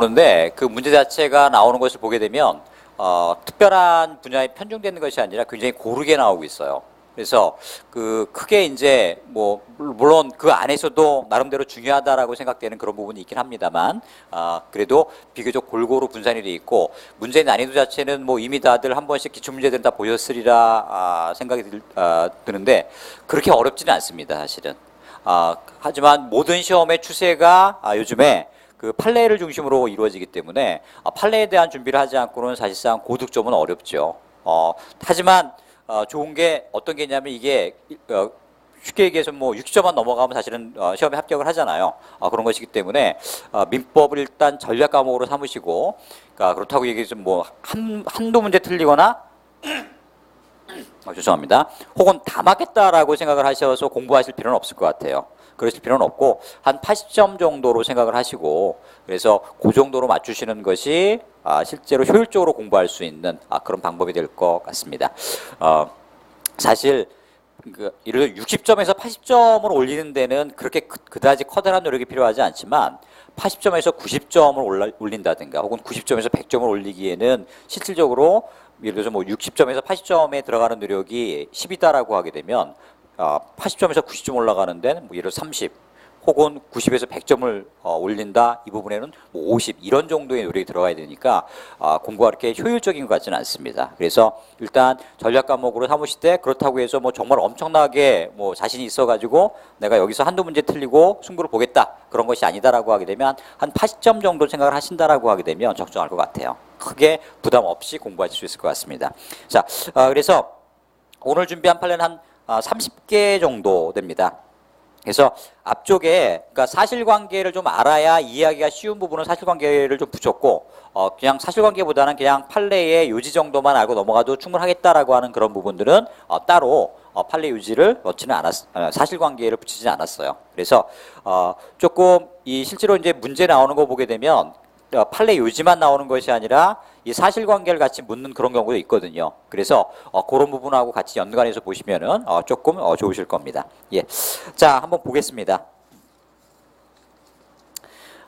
나오는데 그 문제 자체가 나오는 것을 보게 되면 특별한 분야에 편중되는 것이 아니라 굉장히 고르게 나오고 있어요. 그래서 그 크게 이제 뭐 물론 그 안에서도 나름대로 중요하다라고 생각되는 그런 부분이 있긴 합니다만 그래도 비교적 골고루 분산이 돼 있고 문제 난이도 자체는 뭐 이미 다들 한 번씩 기출 문제들은 다 보셨으리라 생각이 드는데 그렇게 어렵지는 않습니다, 사실은. 하지만 모든 시험의 추세가 요즘에 그 판례를 중심으로 이루어지기 때문에 판례에 대한 준비를 하지 않고는 사실상 고득점은 어렵죠. 하지만 좋은 게 어떤 게 있냐면 이게 쉽게 얘기해서 뭐 60점만 넘어가면 사실은 시험에 합격을 하잖아요. 그런 것이기 때문에 민법을 일단 전략 과목으로 삼으시고 그러니까 그렇다고 얘기해서 뭐 한두 문제 틀리거나 죄송합니다. 혹은 다 맞겠다라고 생각을 하셔서 공부하실 필요는 없을 것 같아요. 그러실 필요는 없고 한 80점 정도로 생각을 하시고 그래서 그 정도로 맞추시는 것이 실제로 효율적으로 공부할 수 있는 그런 방법이 될 것 같습니다. 사실 예를 들어 60점에서 80점을 올리는 데는 그렇게 그다지 커다란 노력이 필요하지 않지만 80점에서 90점을 올린다든가 혹은 90점에서 100점을 올리기에는 실질적으로 예를 들어서 뭐 60점에서 80점에 들어가는 노력이 10이다라고 하게 되면 80점에서 90점 올라가는 데는 뭐 예를 들어 30 혹은 90에서 100점을 올린다 이 부분에는 뭐 50 이런 정도의 노력이 들어가야 되니까 공부가 그렇게 효율적인 것 같지는 않습니다. 그래서 일단 전략 과목으로 삼으실 때 그렇다고 해서 뭐 정말 엄청나게 뭐 자신이 있어가지고 내가 여기서 한두 문제 틀리고 승부를 보겠다 그런 것이 아니다라고 하게 되면 한 80점 정도 생각을 하신다라고 하게 되면 적정할 것 같아요. 크게 부담 없이 공부하실 수 있을 것 같습니다. 자, 그래서 오늘 준비한 판례는 한 30개 정도 됩니다. 그래서 앞쪽에 그러니까 사실관계를 좀 알아야 이해하기가 쉬운 부분은 사실관계를 좀 붙였고 그냥 사실관계보다는 그냥 판례의 요지 정도만 알고 넘어가도 충분하겠다라고 하는 그런 부분들은 따로 판례 요지를 넣지는 사실관계를 붙이지는 않았어요. 그래서 조금 이 실제로 이제 문제 나오는 거 보게 되면 판례 요지만 나오는 것이 아니라 이 사실관계를 같이 묻는 그런 경우도 있거든요. 그래서 그런 부분하고 같이 연관해서 보시면은 조금 좋으실 겁니다. 예, 자 한번 보겠습니다.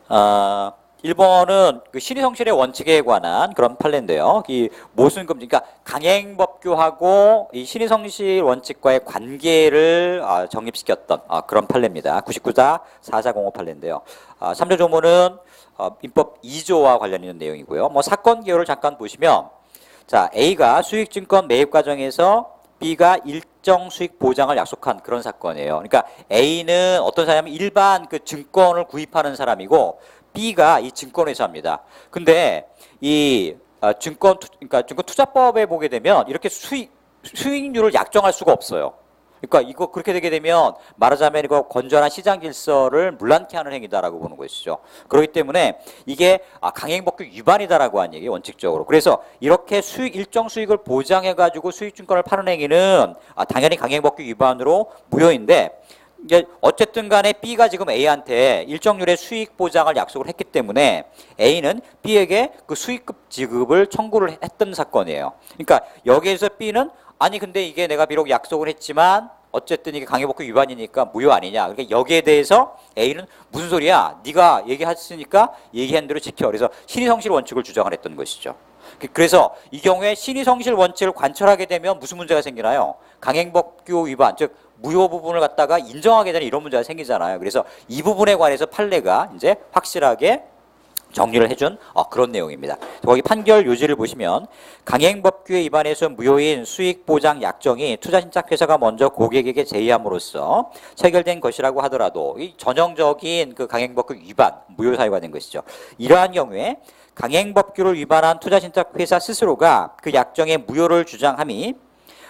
1번은 그 신의성실의 원칙에 관한 그런 판례인데요. 이 모순금, 그러니까 강행법규하고 이 신의성실 원칙과의 관계를 정립시켰던 그런 판례입니다. 99-4405 판례인데요. 3조 조문은 민법 2조와 관련 있는 내용이고요. 뭐 사건 개요를 잠깐 보시면 자 A가 수익증권 매입 과정에서 B가 일정 수익 보장을 약속한 그런 사건이에요. 그러니까 A는 어떤 사람이 일반 그 증권을 구입하는 사람이고 B가 이 증권회사입니다. 근데 이 그러니까 증권 투자법에 보게 되면 이렇게 수익률을 약정할 수가 없어요. 그러니까 이거 그렇게 되게 되면 말하자면 이거 건전한 시장 질서를 문란케 하는 행위다라고 보는 것이죠. 그렇기 때문에 이게 강행법규 위반이다라고 하는 얘기예요, 원칙적으로. 그래서 이렇게 일정 수익을 보장해 가지고 수익증권을 파는 행위는 당연히 강행법규 위반으로 무효인데 이제 어쨌든 간에 B가 지금 A한테 일정률의 수익 보장을 약속을 했기 때문에 A는 B에게 그 수익급 지급을 청구를 했던 사건이에요. 그러니까 여기에서 B는 아니 근데 이게 내가 비록 약속을 했지만 어쨌든 이게 강행법규 위반이니까 무효 아니냐. 그러니까 여기에 대해서 A는 무슨 소리야? 네가 얘기했으니까 얘기한 대로 지켜. 그래서 신의성실 원칙을 주장을 했던 것이죠. 그래서 이 경우에 신의성실 원칙을 관철하게 되면 무슨 문제가 생기나요? 강행법규 위반, 즉 무효 부분을 갖다가 인정하게 되는 이런 문제가 생기잖아요. 그래서 이 부분에 관해서 판례가 이제 확실하게 정리를 해준 그런 내용입니다. 거기 판결 요지를 보시면 강행법규에 위반해서 무효인 수익보장 약정이 투자신탁회사가 먼저 고객에게 제의함으로써 체결된 것이라고 하더라도 이 전형적인 그 강행법규 위반, 무효 사유가 된 것이죠. 이러한 경우에 강행법규를 위반한 투자신탁회사 스스로가 그 약정의 무효를 주장함이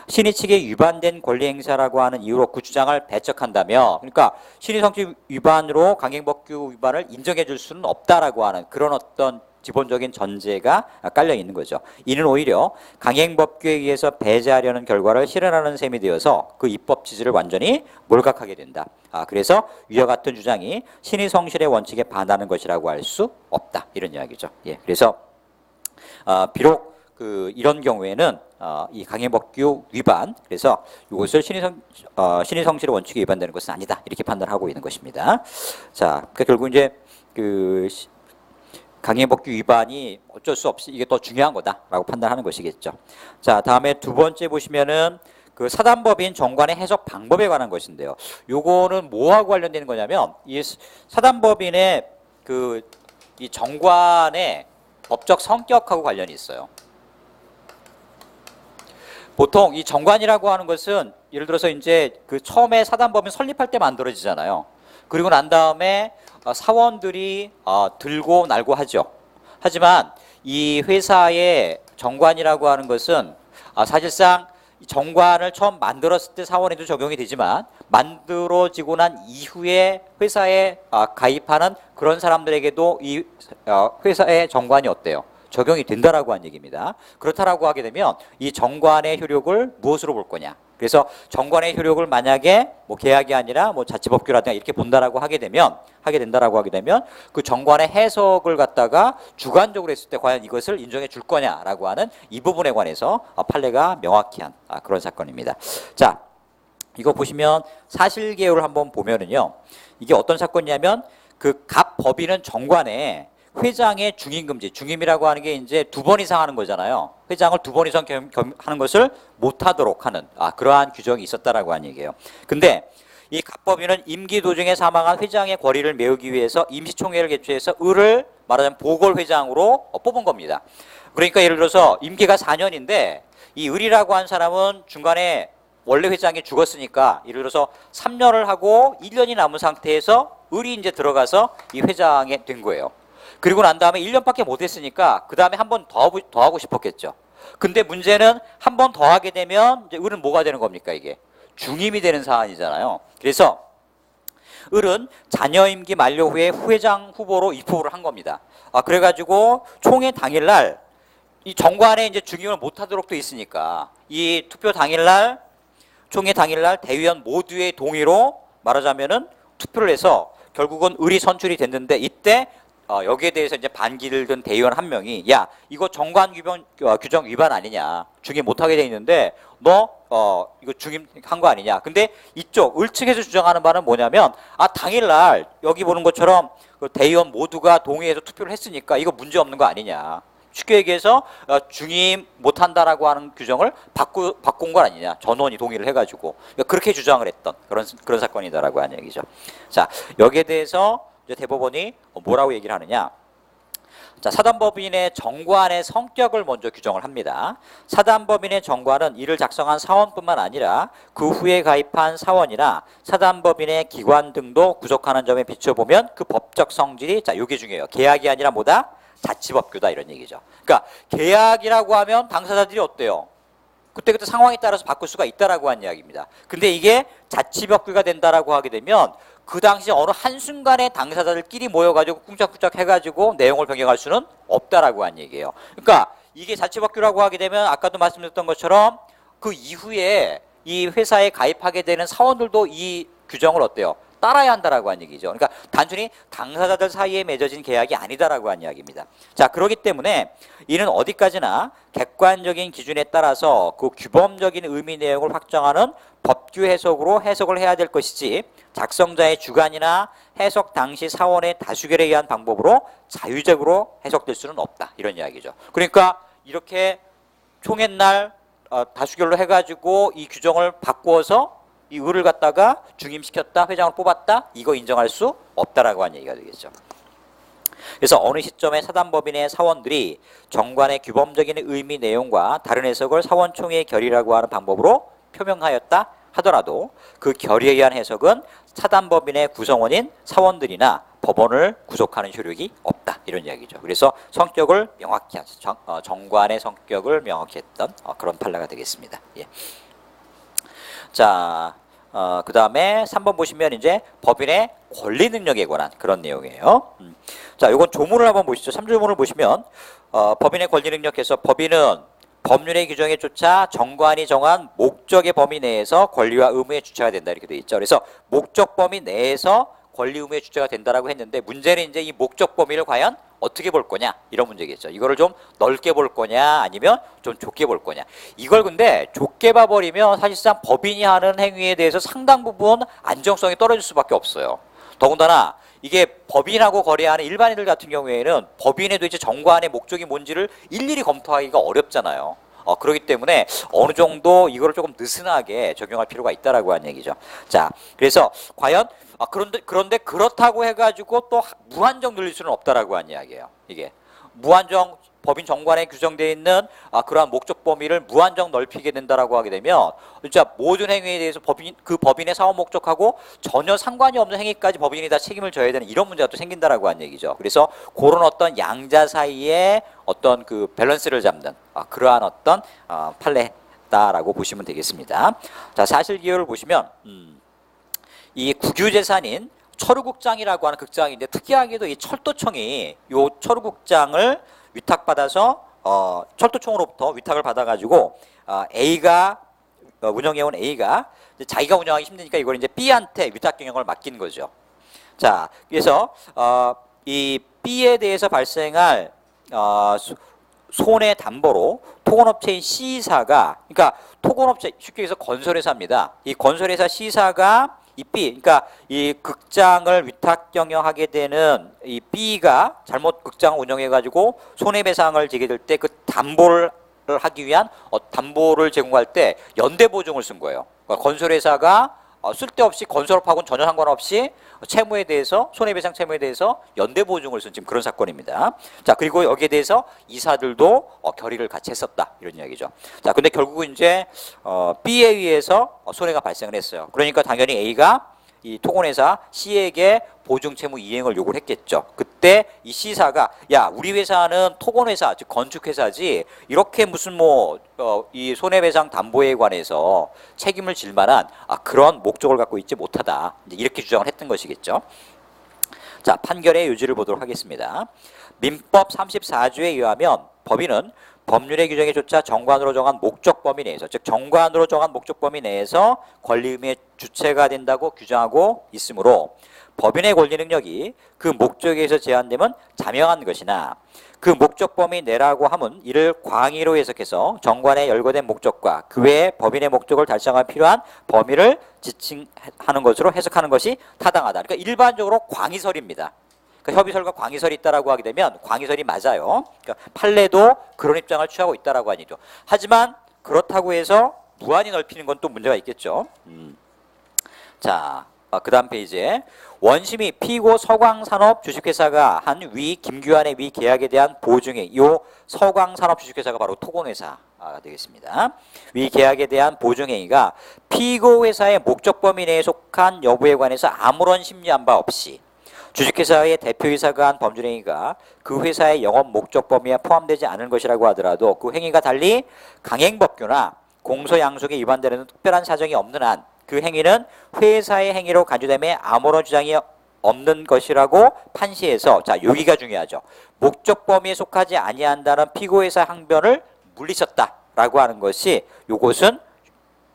신의 측에 위반된 권리행사라고 하는 이유로 그 주장을 배척한다며 그러니까 신의성실 위반으로 강행법규 위반을 인정해 줄 수는 없다라고 하는 그런 어떤 기본적인 전제가 깔려 있는 거죠. 이는 오히려 강행법규에 의해서 배제하려는 결과를 실현하는 셈이 되어서 그 입법 취지를 완전히 몰각하게 된다. 그래서 위와 같은 주장이 신의성실의 원칙에 반하는 것이라고 할 수 없다. 이런 이야기죠. 예, 그래서 비록 이런 경우에는 이 강행법규 위반, 그래서 이것을 신의성실의 원칙에 위반되는 것은 아니다 이렇게 판단하고 있는 것입니다. 자, 그러니까 결국 이제 강행법규 위반이 어쩔 수 없이 이게 더 중요한 거다라고 판단하는 것이겠죠. 자, 다음에 두 번째 보시면은 그 사단법인 정관의 해석 방법에 관한 것인데요. 요거는 뭐하고 관련되는 거냐면 이 사단법인의 그 이 정관의 법적 성격하고 관련이 있어요. 보통 이 정관이라고 하는 것은 예를 들어서 이제 그 처음에 사단법인 설립할 때 만들어지잖아요. 그리고 난 다음에 사원들이 들고 날고 하죠. 하지만 이 회사의 정관이라고 하는 것은 사실상 정관을 처음 만들었을 때 사원에도 적용이 되지만 만들어지고 난 이후에 회사에 가입하는 그런 사람들에게도 이 회사의 정관이 어때요? 적용이 된다라고 하는 얘기입니다. 그렇다라고 하게 되면 이 정관의 효력을 무엇으로 볼 거냐? 그래서 정관의 효력을 만약에 뭐 계약이 아니라 뭐 자치법규라든가 이렇게 본다라고 하게 되면 그 정관의 해석을 갖다가 주관적으로 했을 때 과연 이것을 인정해 줄 거냐라고 하는 이 부분에 관해서 판례가 명확히 한 그런 사건입니다. 자, 이거 보시면 사실개요를 한번 보면은요, 이게 어떤 사건이냐면 그 갑 법인은 정관에 회장의 중임금지, 중임이라고 하는 게 이제 2번 이상 하는 거잖아요. 회장을 2번 이상 하는 것을 못하도록 하는 그러한 규정이 있었다라고 하는 얘기예요. 근데 이 갑법인은 임기 도중에 사망한 회장의 권리를 메우기 위해서 임시총회를 개최해서 을을 말하자면 보궐회장으로 뽑은 겁니다. 그러니까 예를 들어서 임기가 4년인데 이 을이라고 한 사람은 중간에 원래 회장이 죽었으니까 예를 들어서 3년을 하고 1년이 남은 상태에서 을이 이제 들어가서 이 회장이 된 거예요. 그리고 난 다음에 1년밖에 못했으니까 그 다음에 한 번 더 하고 싶었겠죠. 근데 문제는 한 번 더 하게 되면 이제 을은 뭐가 되는 겁니까? 이게 중임이 되는 사안이잖아요. 그래서 을은 자녀 임기 만료 후에 후회장 후보로 입후보를 한 겁니다. 그래가지고 총회 당일날 이 정관에 이제 중임을 못하도록 돼 있으니까 이 투표 당일날 총회 당일날 대의원 모두의 동의로 말하자면은 투표를 해서 결국은 을이 선출이 됐는데 이때 여기에 대해서 이제 반기를 든 대의원 한 명이 야 이거 정관 규정 위반 아니냐, 중임 못하게 돼 있는데 너 이거 중임 한 거 아니냐. 근데 이쪽 을 측에서 주장하는 바는 뭐냐면 당일날 여기 보는 것처럼 그 대의원 모두가 동의해서 투표를 했으니까 이거 문제 없는 거 아니냐. 쉽게 얘기해서 중임 못한다라고 하는 규정을 바꾼 건 아니냐. 전원이 동의를 해가지고 그렇게 주장을 했던 그런 사건이다라고 하는 얘기죠. 자, 여기에 대해서 이제 대법원이 뭐라고 얘기를 하느냐. 자, 사단법인의 정관의 성격을 먼저 규정을 합니다. 사단법인의 정관은 이를 작성한 사원뿐만 아니라 그 후에 가입한 사원이나 사단법인의 기관 등도 구속하는 점에 비춰보면 그 법적 성질이 이게 중요해요. 계약이 아니라 뭐다? 자치법규다 이런 얘기죠. 그러니까 계약이라고 하면 당사자들이 어때요? 그때그때 상황에 따라서 바꿀 수가 있다라고 하는 이야기입니다. 근데 이게 자치법규가 된다라고 하게 되면 그 당시 어느 한순간에 당사자들끼리 모여가지고 쿵짝쿵짝 해가지고 내용을 변경할 수는 없다라고 하는 얘기예요. 그러니까 이게 자치법규라고 하게 되면 아까도 말씀드렸던 것처럼 그 이후에 이 회사에 가입하게 되는 사원들도 이 규정을 어때요? 따라야 한다라고 하는 얘기죠. 그러니까 단순히 당사자들 사이에 맺어진 계약이 아니다라고 하는 이야기입니다. 자, 그렇기 때문에 이는 어디까지나 객관적인 기준에 따라서 그 규범적인 의미 내용을 확정하는 법규 해석으로 해석을 해야 될 것이지 작성자의 주관이나 해석 당시 사원의 다수결에 의한 방법으로 자유적으로 해석될 수는 없다. 이런 이야기죠. 그러니까 이렇게 총회날 다수결로 해가지고 이 규정을 바꾸어서 이 을을 갖다가 중임시켰다, 회장을 뽑았다, 이거 인정할 수 없다라고 하는 얘기가 되겠죠. 그래서 어느 시점에 사단법인의 사원들이 정관의 규범적인 의미 내용과 다른 해석을 사원총회의 결의라고 하는 방법으로 표명하였다 하더라도 그 결의에 의한 해석은 사단법인의 구성원인 사원들이나 법원을 구속하는 효력이 없다 이런 이야기죠. 그래서 성격을 명확히 정관의 성격을 명확히 했던 그런 판례가 되겠습니다. 예. 자, 그 다음에 3번 보시면 이제 법인의 권리 능력에 관한 그런 내용이에요. 자, 이건 조문을 한번 보시죠. 3조문을 보시면 법인의 권리 능력에서 법인은 법률의 규정에 쫓아 정관이 정한 목적의 범위 내에서 권리와 의무의 주체가 된다 이렇게 돼 있죠. 그래서 목적 범위 내에서 권리 의무의 주체가 된다라고 했는데 문제는 이제 이 목적 범위를 과연 어떻게 볼 거냐 이런 문제겠죠. 이거를 좀 넓게 볼 거냐 아니면 좀 좁게 볼 거냐. 이걸 근데 좁게 봐버리면 사실상 법인이 하는 행위에 대해서 상당 부분 안정성이 떨어질 수밖에 없어요. 더군다나 이게 법인하고 거래하는 일반인들 같은 경우에는 법인의 도대체 정관의 목적이 뭔지를 일일이 검토하기가 어렵잖아요. 그렇기 때문에 어느 정도 이거를 조금 느슨하게 적용할 필요가 있다라고 하는 얘기죠. 자, 그래서 과연 그런데 그렇다고 해가지고 또 무한정 늘릴 수는 없다라고 하는 이야기예요. 이게 무한정 법인 정관에 규정되어 있는 그러한 목적 범위를 무한정 넓히게 된다라고 하게 되면 진짜 모든 행위에 대해서 그 법인의 사업 목적하고 전혀 상관이 없는 행위까지 법인이 다 책임을 져야 되는 이런 문제가 또 생긴다라고 하는 얘기죠. 그래서 그런 어떤 양자 사이에 어떤 그 밸런스를 잡는 그러한 어떤 판례다라고 보시면 되겠습니다. 자, 사실기여를 보시면 이 국유재산인 철우국장이라고 하는 극장인데 특이하게도 이 철도청이 요 철우국장을 위탁받아서 철도청으로부터 위탁을 받아가지고 A가 운영해온 A가 이제 자기가 운영하기 힘드니까 이걸 이제 B한테 위탁 경영을 맡긴 거죠. 자, 그래서 이 B에 대해서 발생할 손해 담보로 토건업체인 C사가, 그러니까 토건업체 쉽게 해서 건설회사입니다. 이 건설회사 C사가 이 B, 그러니까 이 극장을 위탁 경영하게 되는 이 B가 잘못 극장을 운영해가지고 손해배상을 지게 될 때 그 담보를 하기 위한 담보를 제공할 때 연대보증을 쓴 거예요. 그러니까 건설회사가 쓸데없이 건설업하고는 전혀 상관없이 채무에 대해서 손해배상 채무에 대해서 연대보증을 쓴 지금 그런 사건입니다. 자, 그리고 여기에 대해서 이사들도 결의를 같이 했었다 이런 이야기죠. 자, 근데 결국은 이제 B에 의해서 손해가 발생을 했어요. 그러니까 당연히 A가 이 토건회사 C에게 보증채무 이행을 요구를 했겠죠. 그때 이 C사가 야, 우리 회사는 토건회사 즉 건축회사지 이렇게 무슨 이 손해배상 담보에 관해서 책임을 질 만한 그런 목적을 갖고 있지 못하다, 이렇게 주장을 했던 것이겠죠. 자, 판결의 요지를 보도록 하겠습니다. 민법 34조에 의하면 법인은 법률의 규정에 쫓아 정관으로 정한 목적 범위 내에서, 즉 정관으로 정한 목적 범위 내에서 권리 의무의 주체가 된다고 규정하고 있으므로 법인의 권리 능력이 그 목적에 의해서 제한되면 자명한 것이나 그 목적 범위 내라고 함은 이를 광의로 해석해서 정관에 열거된 목적과 그 외에 법인의 목적을 달성하기 필요한 범위를 지칭하는 것으로 해석하는 것이 타당하다. 그러니까 일반적으로 광의설입니다. 그러니까 협의설과 광의설이 있다라고 하게 되면 광의설이 맞아요. 그러니까 판례도 그런 입장을 취하고 있다라고 하니죠. 하지만 그렇다고 해서 무한히 넓히는 건 또 문제가 있겠죠. 자, 그 다음 페이지에 원심이 피고 서광산업 주식회사가 한 위 김규환의 위 계약에 대한 보증에, 요 서광산업 주식회사가 바로 토건회사가 되겠습니다. 위 계약에 대한 보증행위가 피고 회사의 목적 범위 내에 속한 여부에 관해서 아무런 심리한 바 없이 주식회사의 대표이사가 한 범죄행위가 그 회사의 영업 목적 범위에 포함되지 않은 것이라고 하더라도 그 행위가 달리 강행법규나 공소양속에 위반되는 특별한 사정이 없는 한 그 행위는 회사의 행위로 간주됨에 아무런 주장이 없는 것이라고 판시해서, 자, 여기가 중요하죠. 목적 범위에 속하지 아니한다는 피고회사 항변을 물리쳤다라고 하는 것이, 요것은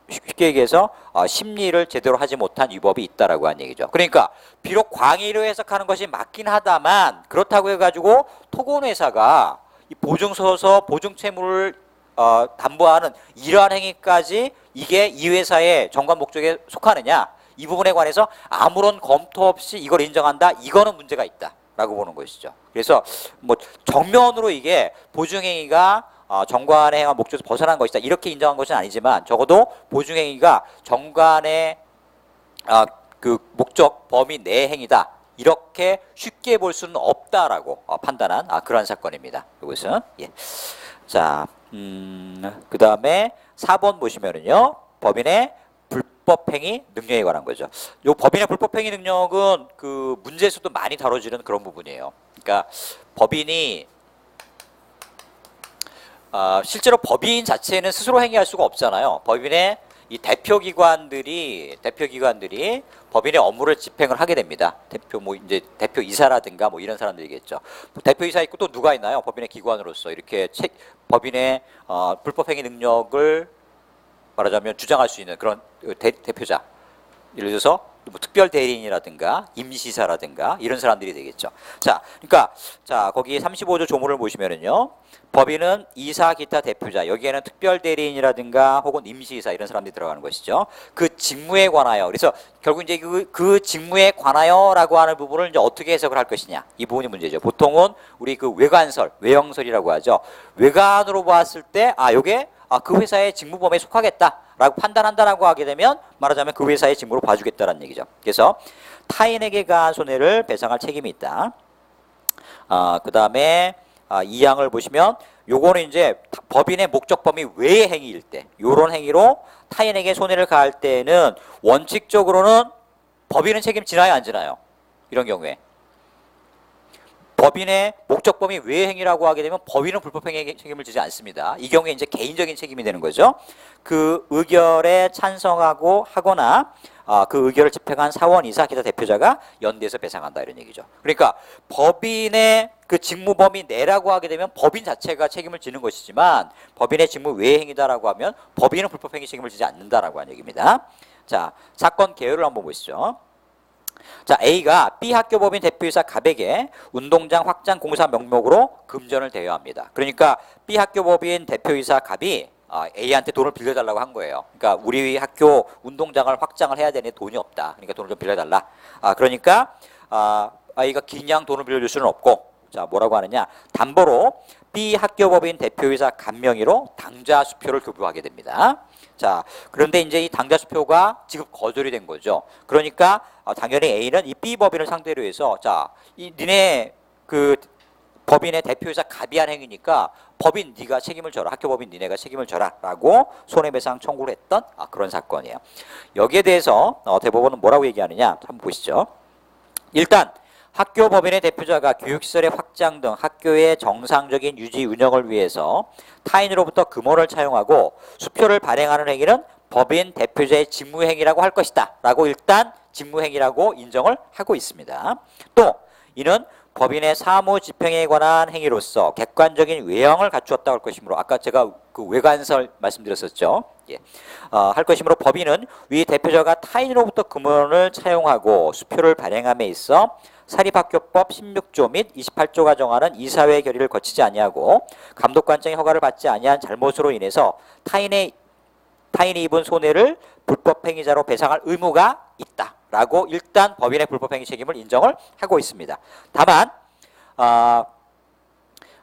쉽게 얘기해서 심리를 제대로 하지 못한 위법이 있다라고 하는 얘기죠. 그러니까 비록 광의로 해석하는 것이 맞긴 하다만 그렇다고 해가지고 토건회사가 이 보증서서 보증채무를 담보하는 이러한 행위까지 이게 이 회사의 정관 목적에 속하느냐, 이 부분에 관해서 아무런 검토 없이 이걸 인정한다, 이거는 문제가 있다라고 보는 것이죠. 그래서 뭐 정면으로 이게 보증행위가 정관의 행한 목적에서 벗어난 것이다 이렇게 인정한 것은 아니지만 적어도 보증행위가 정관의 그 목적 범위 내 행위다 이렇게 쉽게 볼 수는 없다라고 판단한 그러한 사건입니다. 이것은 자, 그 다음에 4번 보시면은요, 법인의 불법행위 능력에 관한 거죠. 요 법인의 불법행위 능력은 그 문제에서도 많이 다뤄지는 그런 부분이에요. 그러니까 법인이 실제로 법인 자체는 스스로 행위할 수가 없잖아요. 법인의 이 대표기관들이 법인의 업무를 집행을 하게 됩니다. 대표이사라든가 뭐 이런 사람들이겠죠. 대표이사 있고 또 누가 있나요? 법인의 기관으로서 이렇게 법인의 불법행위 능력을 말하자면 주장할 수 있는 그런 대표자. 예를 들어서 뭐 특별 대리인이라든가 임시사라든가 이런 사람들이 되겠죠. 자, 그러니까 자 거기 35조 조문을 보시면은요. 법인은 이사 기타 대표자 여기에는 특별 대리인이라든가 혹은 임시이사 이런 사람들이 들어가는 것이죠. 그 직무에 관하여 그래서 결국 이제 그 직무에 관하여라고 하는 부분을 이제 어떻게 해석을 할 것이냐 이 부분이 문제죠. 보통은 우리 그 외관설, 외형설이라고 하죠. 외관으로 봤을 때 요게 그 회사의 직무 범위에 속하겠다라고 판단한다라고 하게 되면 말하자면 그 회사의 직무로 봐주겠다라는 얘기죠. 그래서 타인에게 가한 손해를 배상할 책임이 있다. 그 다음에 2항을 보시면 요거는 이제 법인의 목적 범위 외의 행위일 때 요런 행위로 타인에게 손해를 가할 때는 원칙적으로는 법인은 책임 지나요 안 지나요? 이런 경우에 법인의 목적 범위 외의 행위라고 하게 되면 법인은 불법행위에 책임을 지지 않습니다. 이 경우에 이제 개인적인 책임이 되는 거죠. 그 의결에 찬성하고 하거나 그 의결을 집행한 사원 이사 기타 대표자가 연대해서 배상한다 이런 얘기죠. 그러니까 법인의 그 직무 범위 내라고 하게 되면 법인 자체가 책임을 지는 것이지만 법인의 직무 외의 행위다라고 하면 법인은 불법행위 책임을 지지 않는다라고 하는 얘기입니다. 자, 사건 개요를 한번 보시죠. 자, A가 B 학교법인 대표이사 갑에게 운동장 확장 공사 명목으로 금전을 대여합니다. 그러니까 B 학교법인 대표이사 갑이 A한테 돈을 빌려달라고 한 거예요. 그러니까 우리 학교 운동장을 확장을 해야 되는데 돈이 없다. 그러니까 돈을 좀 빌려달라. 그러니까 A가 그냥 돈을 빌려줄 수는 없고 자 뭐라고 하느냐 담보로 B 학교법인 대표이사 갑 명의로 당좌 수표를 교부하게 됩니다. 자 그런데 이제 이 당좌 수표가 지급 거절이 된 거죠. 그러니까 당연히 A는 이 B 법인을 상대로 해서 자 이 니네 그 법인의 대표이사 갑이 한 행위니까 법인 네가 책임을 져라. 학교법인 니네가 책임을 져라 라고 손해배상 청구를 했던 그런 사건이에요. 여기에 대해서 대법원은 뭐라고 얘기하느냐 한번 보시죠. 일단 학교법인의 대표자가 교육시설의 확장 등 학교의 정상적인 유지 운영을 위해서 타인으로부터 금원을 차용하고 수표를 발행하는 행위는 법인 대표자의 직무행위라고 할 것이다 라고 일단 직무행위라고 인정을 하고 있습니다. 또 이는 법인의 사무 집행에 관한 행위로서 객관적인 외형을 갖추었다고 할 것이므로 아까 제가 그 외관설 말씀드렸었죠. 예. 할 것이므로 법인은 위 대표자가 타인으로부터 금원을 차용하고 수표를 발행함에 있어 사립학교법 16조 및 28조가 정하는 이사회 결의를 거치지 아니하고 감독관청의 허가를 받지 아니한 잘못으로 인해서 타인이 입은 손해를 불법행위자로 배상할 의무가 있다라고 일단 법인의 불법행위 책임을 인정을 하고 있습니다. 다만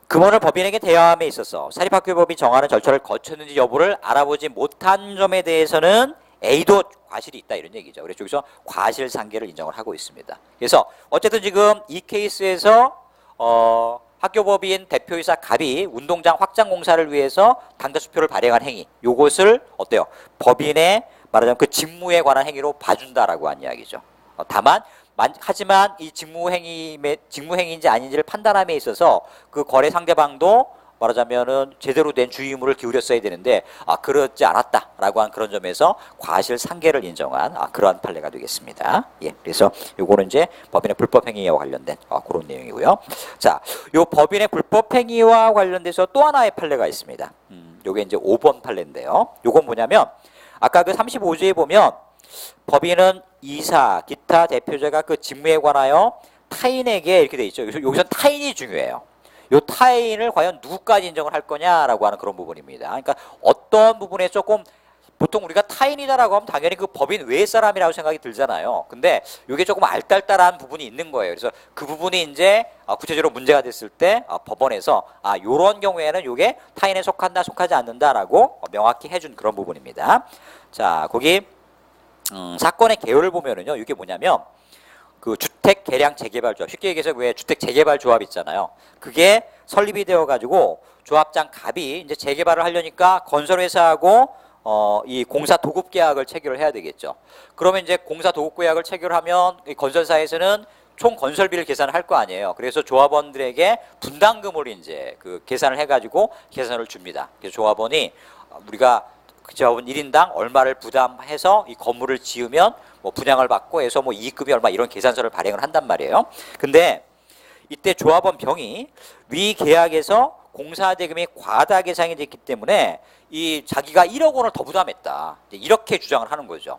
금원을 법인에게 대여함에 있어서 사립학교법이 정하는 절차를 거쳤는지 여부를 알아보지 못한 점에 대해서는 A도 과실이 있다 이런 얘기죠. 그래서 여기서 과실상계를 인정을 하고 있습니다. 그래서 어쨌든 지금 이 케이스에서 학교법인 대표이사 갑이 운동장 확장 공사를 위해서 당좌 수표를 발행한 행위 요것을 어때요? 법인의 말하자면 그 직무에 관한 행위로 봐준다라고 한 이야기죠. 다만 하지만 이 직무행위인지 아닌지를 판단함에 있어서 그 거래 상대방도 말하자면은 제대로 된 주의 의무를 기울였어야 되는데 그렇지 않았다라고 한 그런 점에서 과실상계를 인정한 그러한 판례가 되겠습니다. 예, 그래서 요거는 이제 법인의 불법행위와 관련된 그런 내용이고요. 자, 요 법인의 불법행위와 관련돼서 또 하나의 판례가 있습니다. 요게 이제 5번 판례인데요. 요건 뭐냐면 아까 그 35조에 보면 법인은 이사, 기타 대표자가 그 직무에 관하여 타인에게 이렇게 돼 있죠. 여기서 타인이 중요해요. 요 타인을 과연 누구까지 인정을 할 거냐라고 하는 그런 부분입니다. 그러니까 어떤 부분에 조금 보통 우리가 타인이다라고 하면 당연히 그 법인 외의 사람이라고 생각이 들잖아요. 근데 이게 조금 알딸딸한 부분이 있는 거예요. 그래서 그 부분이 이제 구체적으로 문제가 됐을 때 법원에서 요런 경우에는 이게 타인에 속한다, 속하지 않는다라고 명확히 해준 그런 부분입니다. 자, 거기 사건의 개요를 보면은요, 이게 뭐냐면 그 주택 개량 재개발 조합, 쉽게 얘기해서 왜 주택 재개발 조합 있잖아요. 그게 설립이 되어 가지고 조합장 갑이 이제 재개발을 하려니까 건설회사하고 이 공사 도급 계약을 체결을 해야 되겠죠. 그러면 이제 공사 도급 계약을 체결하면 이 건설사에서는 총 건설비를 계산을 할 거 아니에요. 그래서 조합원들에게 분담금을 이제 그 계산을 해가지고 계산을 줍니다. 그래서 조합원이 우리가 그 조합원 1인당 얼마를 부담해서 이 건물을 지으면 뭐 분양을 받고 해서 뭐 이익금이 얼마 이런 계산서를 발행을 한단 말이에요. 근데 이때 조합원 병이 위 계약에서 공사 대금이 과다 계상이 됐기 때문에 이 자기가 1억 원을 더 부담했다. 이렇게 주장을 하는 거죠.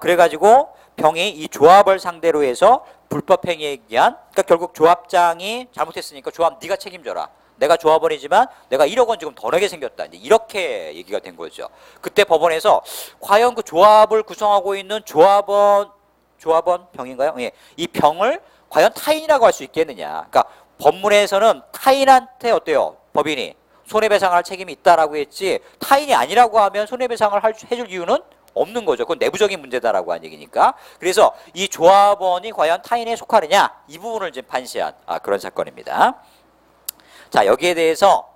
그래가지고 병이 이 조합을 상대로 해서 불법 행위에 의한, 그러니까 결국 조합장이 잘못했으니까 조합 네가 책임져라. 내가 조합원이지만 내가 1억 원 지금 더 내게 생겼다. 이제 이렇게 얘기가 된 거죠. 그때 법원에서 과연 그 조합을 구성하고 있는 조합원 병인가요? 예. 이 병을 과연 타인이라고 할 수 있겠느냐. 그러니까 법문에서는 타인한테 어때요? 법인이 손해배상을 할 책임이 있다라고 했지 타인이 아니라고 하면 손해배상을 해줄 이유는 없는 거죠. 그건 내부적인 문제다라고 한 얘기니까. 그래서 이 조합원이 과연 타인에 속하느냐 이 부분을 지금 판시한 그런 사건입니다. 자, 여기에 대해서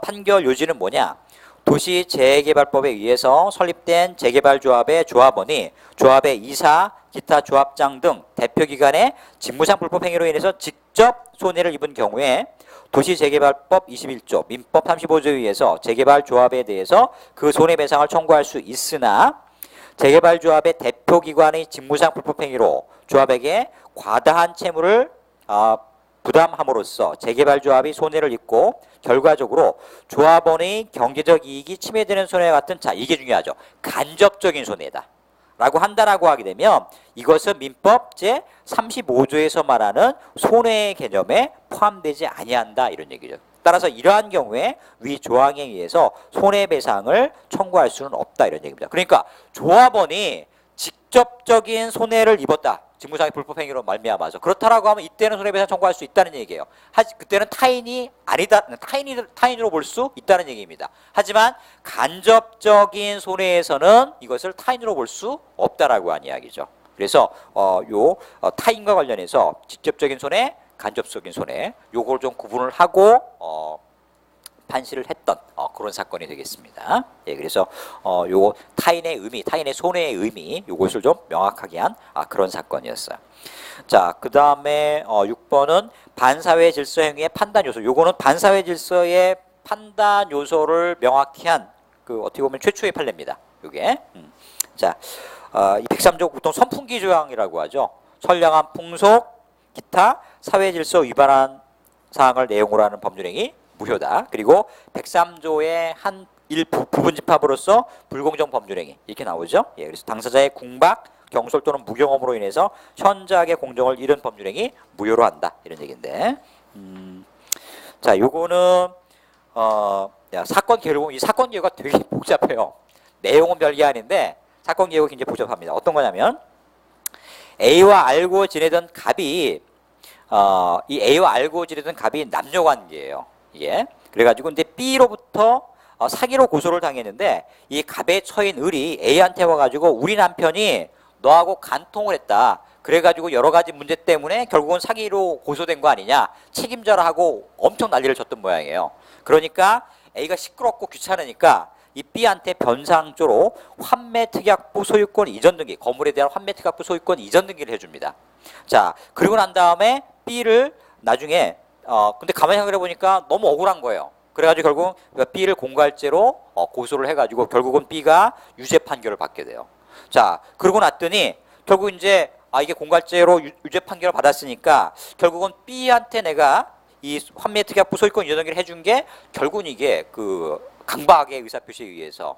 판결 요지는 뭐냐? 도시재개발법에 의해서 설립된 재개발조합의 조합원이 조합의 이사, 기타 조합장 등 대표기관의 직무상 불법 행위로 인해서 직접 손해를 입은 경우에 도시재개발법 21조, 민법 35조에 의해서 재개발조합에 대해서 그 손해배상을 청구할 수 있으나 재개발조합의 대표기관의 직무상 불법 행위로 조합에게 과다한 채무를 부담함으로써 재개발조합이 손해를 입고 결과적으로 조합원의 경제적 이익이 침해되는 손해와 같은, 자, 이게 중요하죠. 간접적인 손해다 라고 한다라고 하게 되면 이것은 민법 제 35조에서 말하는 손해의 개념에 포함되지 아니한다 이런 얘기죠. 따라서 이러한 경우에 위 조항에 의해서 손해배상을 청구할 수는 없다 이런 얘기입니다. 그러니까 조합원이 직접적인 손해를 입었다. 직무상의 불법 행위로 말미암아서 그렇다라고 하면 이때는 손해배상 청구할 수 있다는 얘기예요. 그때는 타인이 아니다, 타인으로 볼 수 있다는 얘기입니다. 하지만 간접적인 손해에서는 이것을 타인으로 볼 수 없다라고 한 이야기죠. 그래서 타인과 관련해서 직접적인 손해, 간접적인 손해 요걸 좀 구분을 하고 판시를 했던 그런 사건이 되겠습니다. 예, 그래서 요거 타인의 의미, 타인의 손해의 의미 요것을 좀 명확하게 한 그런 사건이었어요. 자, 그 다음에 6번은 반사회 질서 행위의 판단 요소. 요거는 반사회 질서의 판단 요소를 명확히 한 그 어떻게 보면 최초의 판례입니다. 요게. 자, 이 103조 보통 선풍기 조항이라고 하죠. 선량한 풍속, 기타 사회 질서 위반한 사항을 내용으로 하는 법률행위 무효다. 그리고 103조의 한 부분 집합으로서 불공정 법률행위 이렇게 나오죠. 예, 그래서 당사자의 궁박, 경솔 또는 무경험으로 인해서 현저하게 공정을 잃은 법률행위 무효로 한다 이런 얘기인데, 자, 요거는 사건 개요를 보면 이 사건 개요가 되게 복잡해요. 내용은 별게 아닌데 사건 개요가 굉장히 복잡합니다. 어떤 거냐면 A와 알고 지내던 갑이 이 A와 알고 지내던 갑이 남녀 관계예요. 예. 그래가지고 근데 B로부터 사기로 고소를 당했는데 이 갑에 처인 을이 A한테 와가지고 우리 남편이 너하고 간통을 했다. 그래가지고 여러 가지 문제 때문에 결국은 사기로 고소된 거 아니냐. 책임져라 하고 엄청 난리를 쳤던 모양이에요. 그러니까 A가 시끄럽고 귀찮으니까 이 B한테 변상조로 환매특약부 소유권 이전 등기, 건물에 대한 환매특약부 소유권 이전 등기를 해줍니다. 자, 그리고 난 다음에 B를 나중에 근데 가만히 생각해 보니까 너무 억울한 거예요. 그래가지고 결국 B를 공갈죄로 고소를 해가지고 결국은 B가 유죄 판결을 받게 돼요. 자, 그러고 났더니 결국 이제 이게 공갈죄로 유죄 판결을 받았으니까 결국은 B한테 내가 이 환매특약부 소유권 이전 등기를 해준 게 결국은 이게 그 강박의 의사표시에 의해서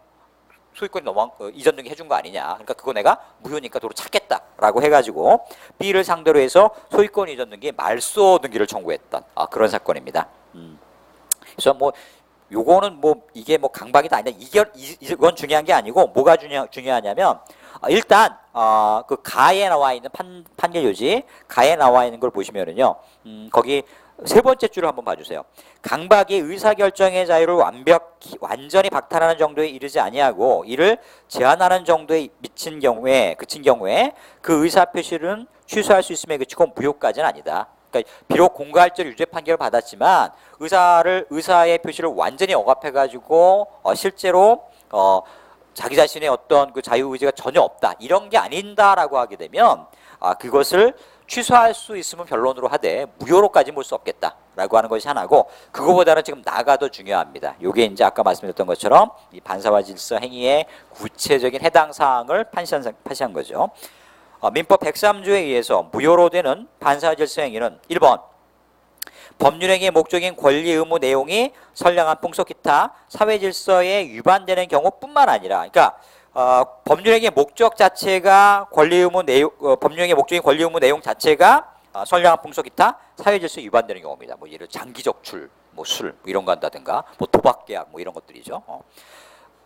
소유권이 이전 등기 해준 거 아니냐. 그러니까 그거 내가 무효니까 도로 찾겠다라고 해가지고 B를 상대로 해서 소유권 이전 등기 말소 등기를 청구했던 그런 사건입니다. 그래서 뭐 요거는 뭐 이게 뭐 강박이다 아니다 이건 중요한 게 아니고 뭐가 중요하냐면 일단 그 가에 나와 있는 판결 요지 가에 나와 있는 걸 보시면은요 거기 세 번째 줄을 한번 봐주세요. 강박이 의사결정의 자유를 완전히 박탈하는 정도에 이르지 아니하고 이를 제한하는 정도에 그친 경우에 그 의사표시는 취소할 수 있음에 그치고 무효까지는 아니다. 그러니까 비록 공갈죄로 유죄 판결을 받았지만 의사의 표시를 완전히 억압해가지고 실제로 자기 자신의 어떤 그 자유의지가 전혀 없다 이런 게 아닌다라고 하게 되면 그것을 취소할 수 있으면 변론으로 하되 무효로까지 볼 수 없겠다라고 하는 것이 하나고 그거보다는 지금 나가 더 중요합니다. 이게 이제 아까 말씀드렸던 것처럼 이 반사와 질서 행위의 구체적인 해당 사항을 판시한 거죠. 민법 103조에 의해서 무효로 되는 반사와 질서 행위는 1번 법률행위의 목적인 권리 의무 내용이 선량한 풍속 기타 사회 질서에 위반되는 경우뿐만 아니라 그러니까 법률행위의 목적 자체가 권리 의무 내용, 법률행위의 목적인 권리 의무 내용 자체가 선량한 풍속 기타 사회질서 위반되는 경우입니다. 뭐 예를 장기 적출, 뭐 술, 뭐 이런 거 한다든가, 뭐 도박 계약, 뭐 이런 것들이죠.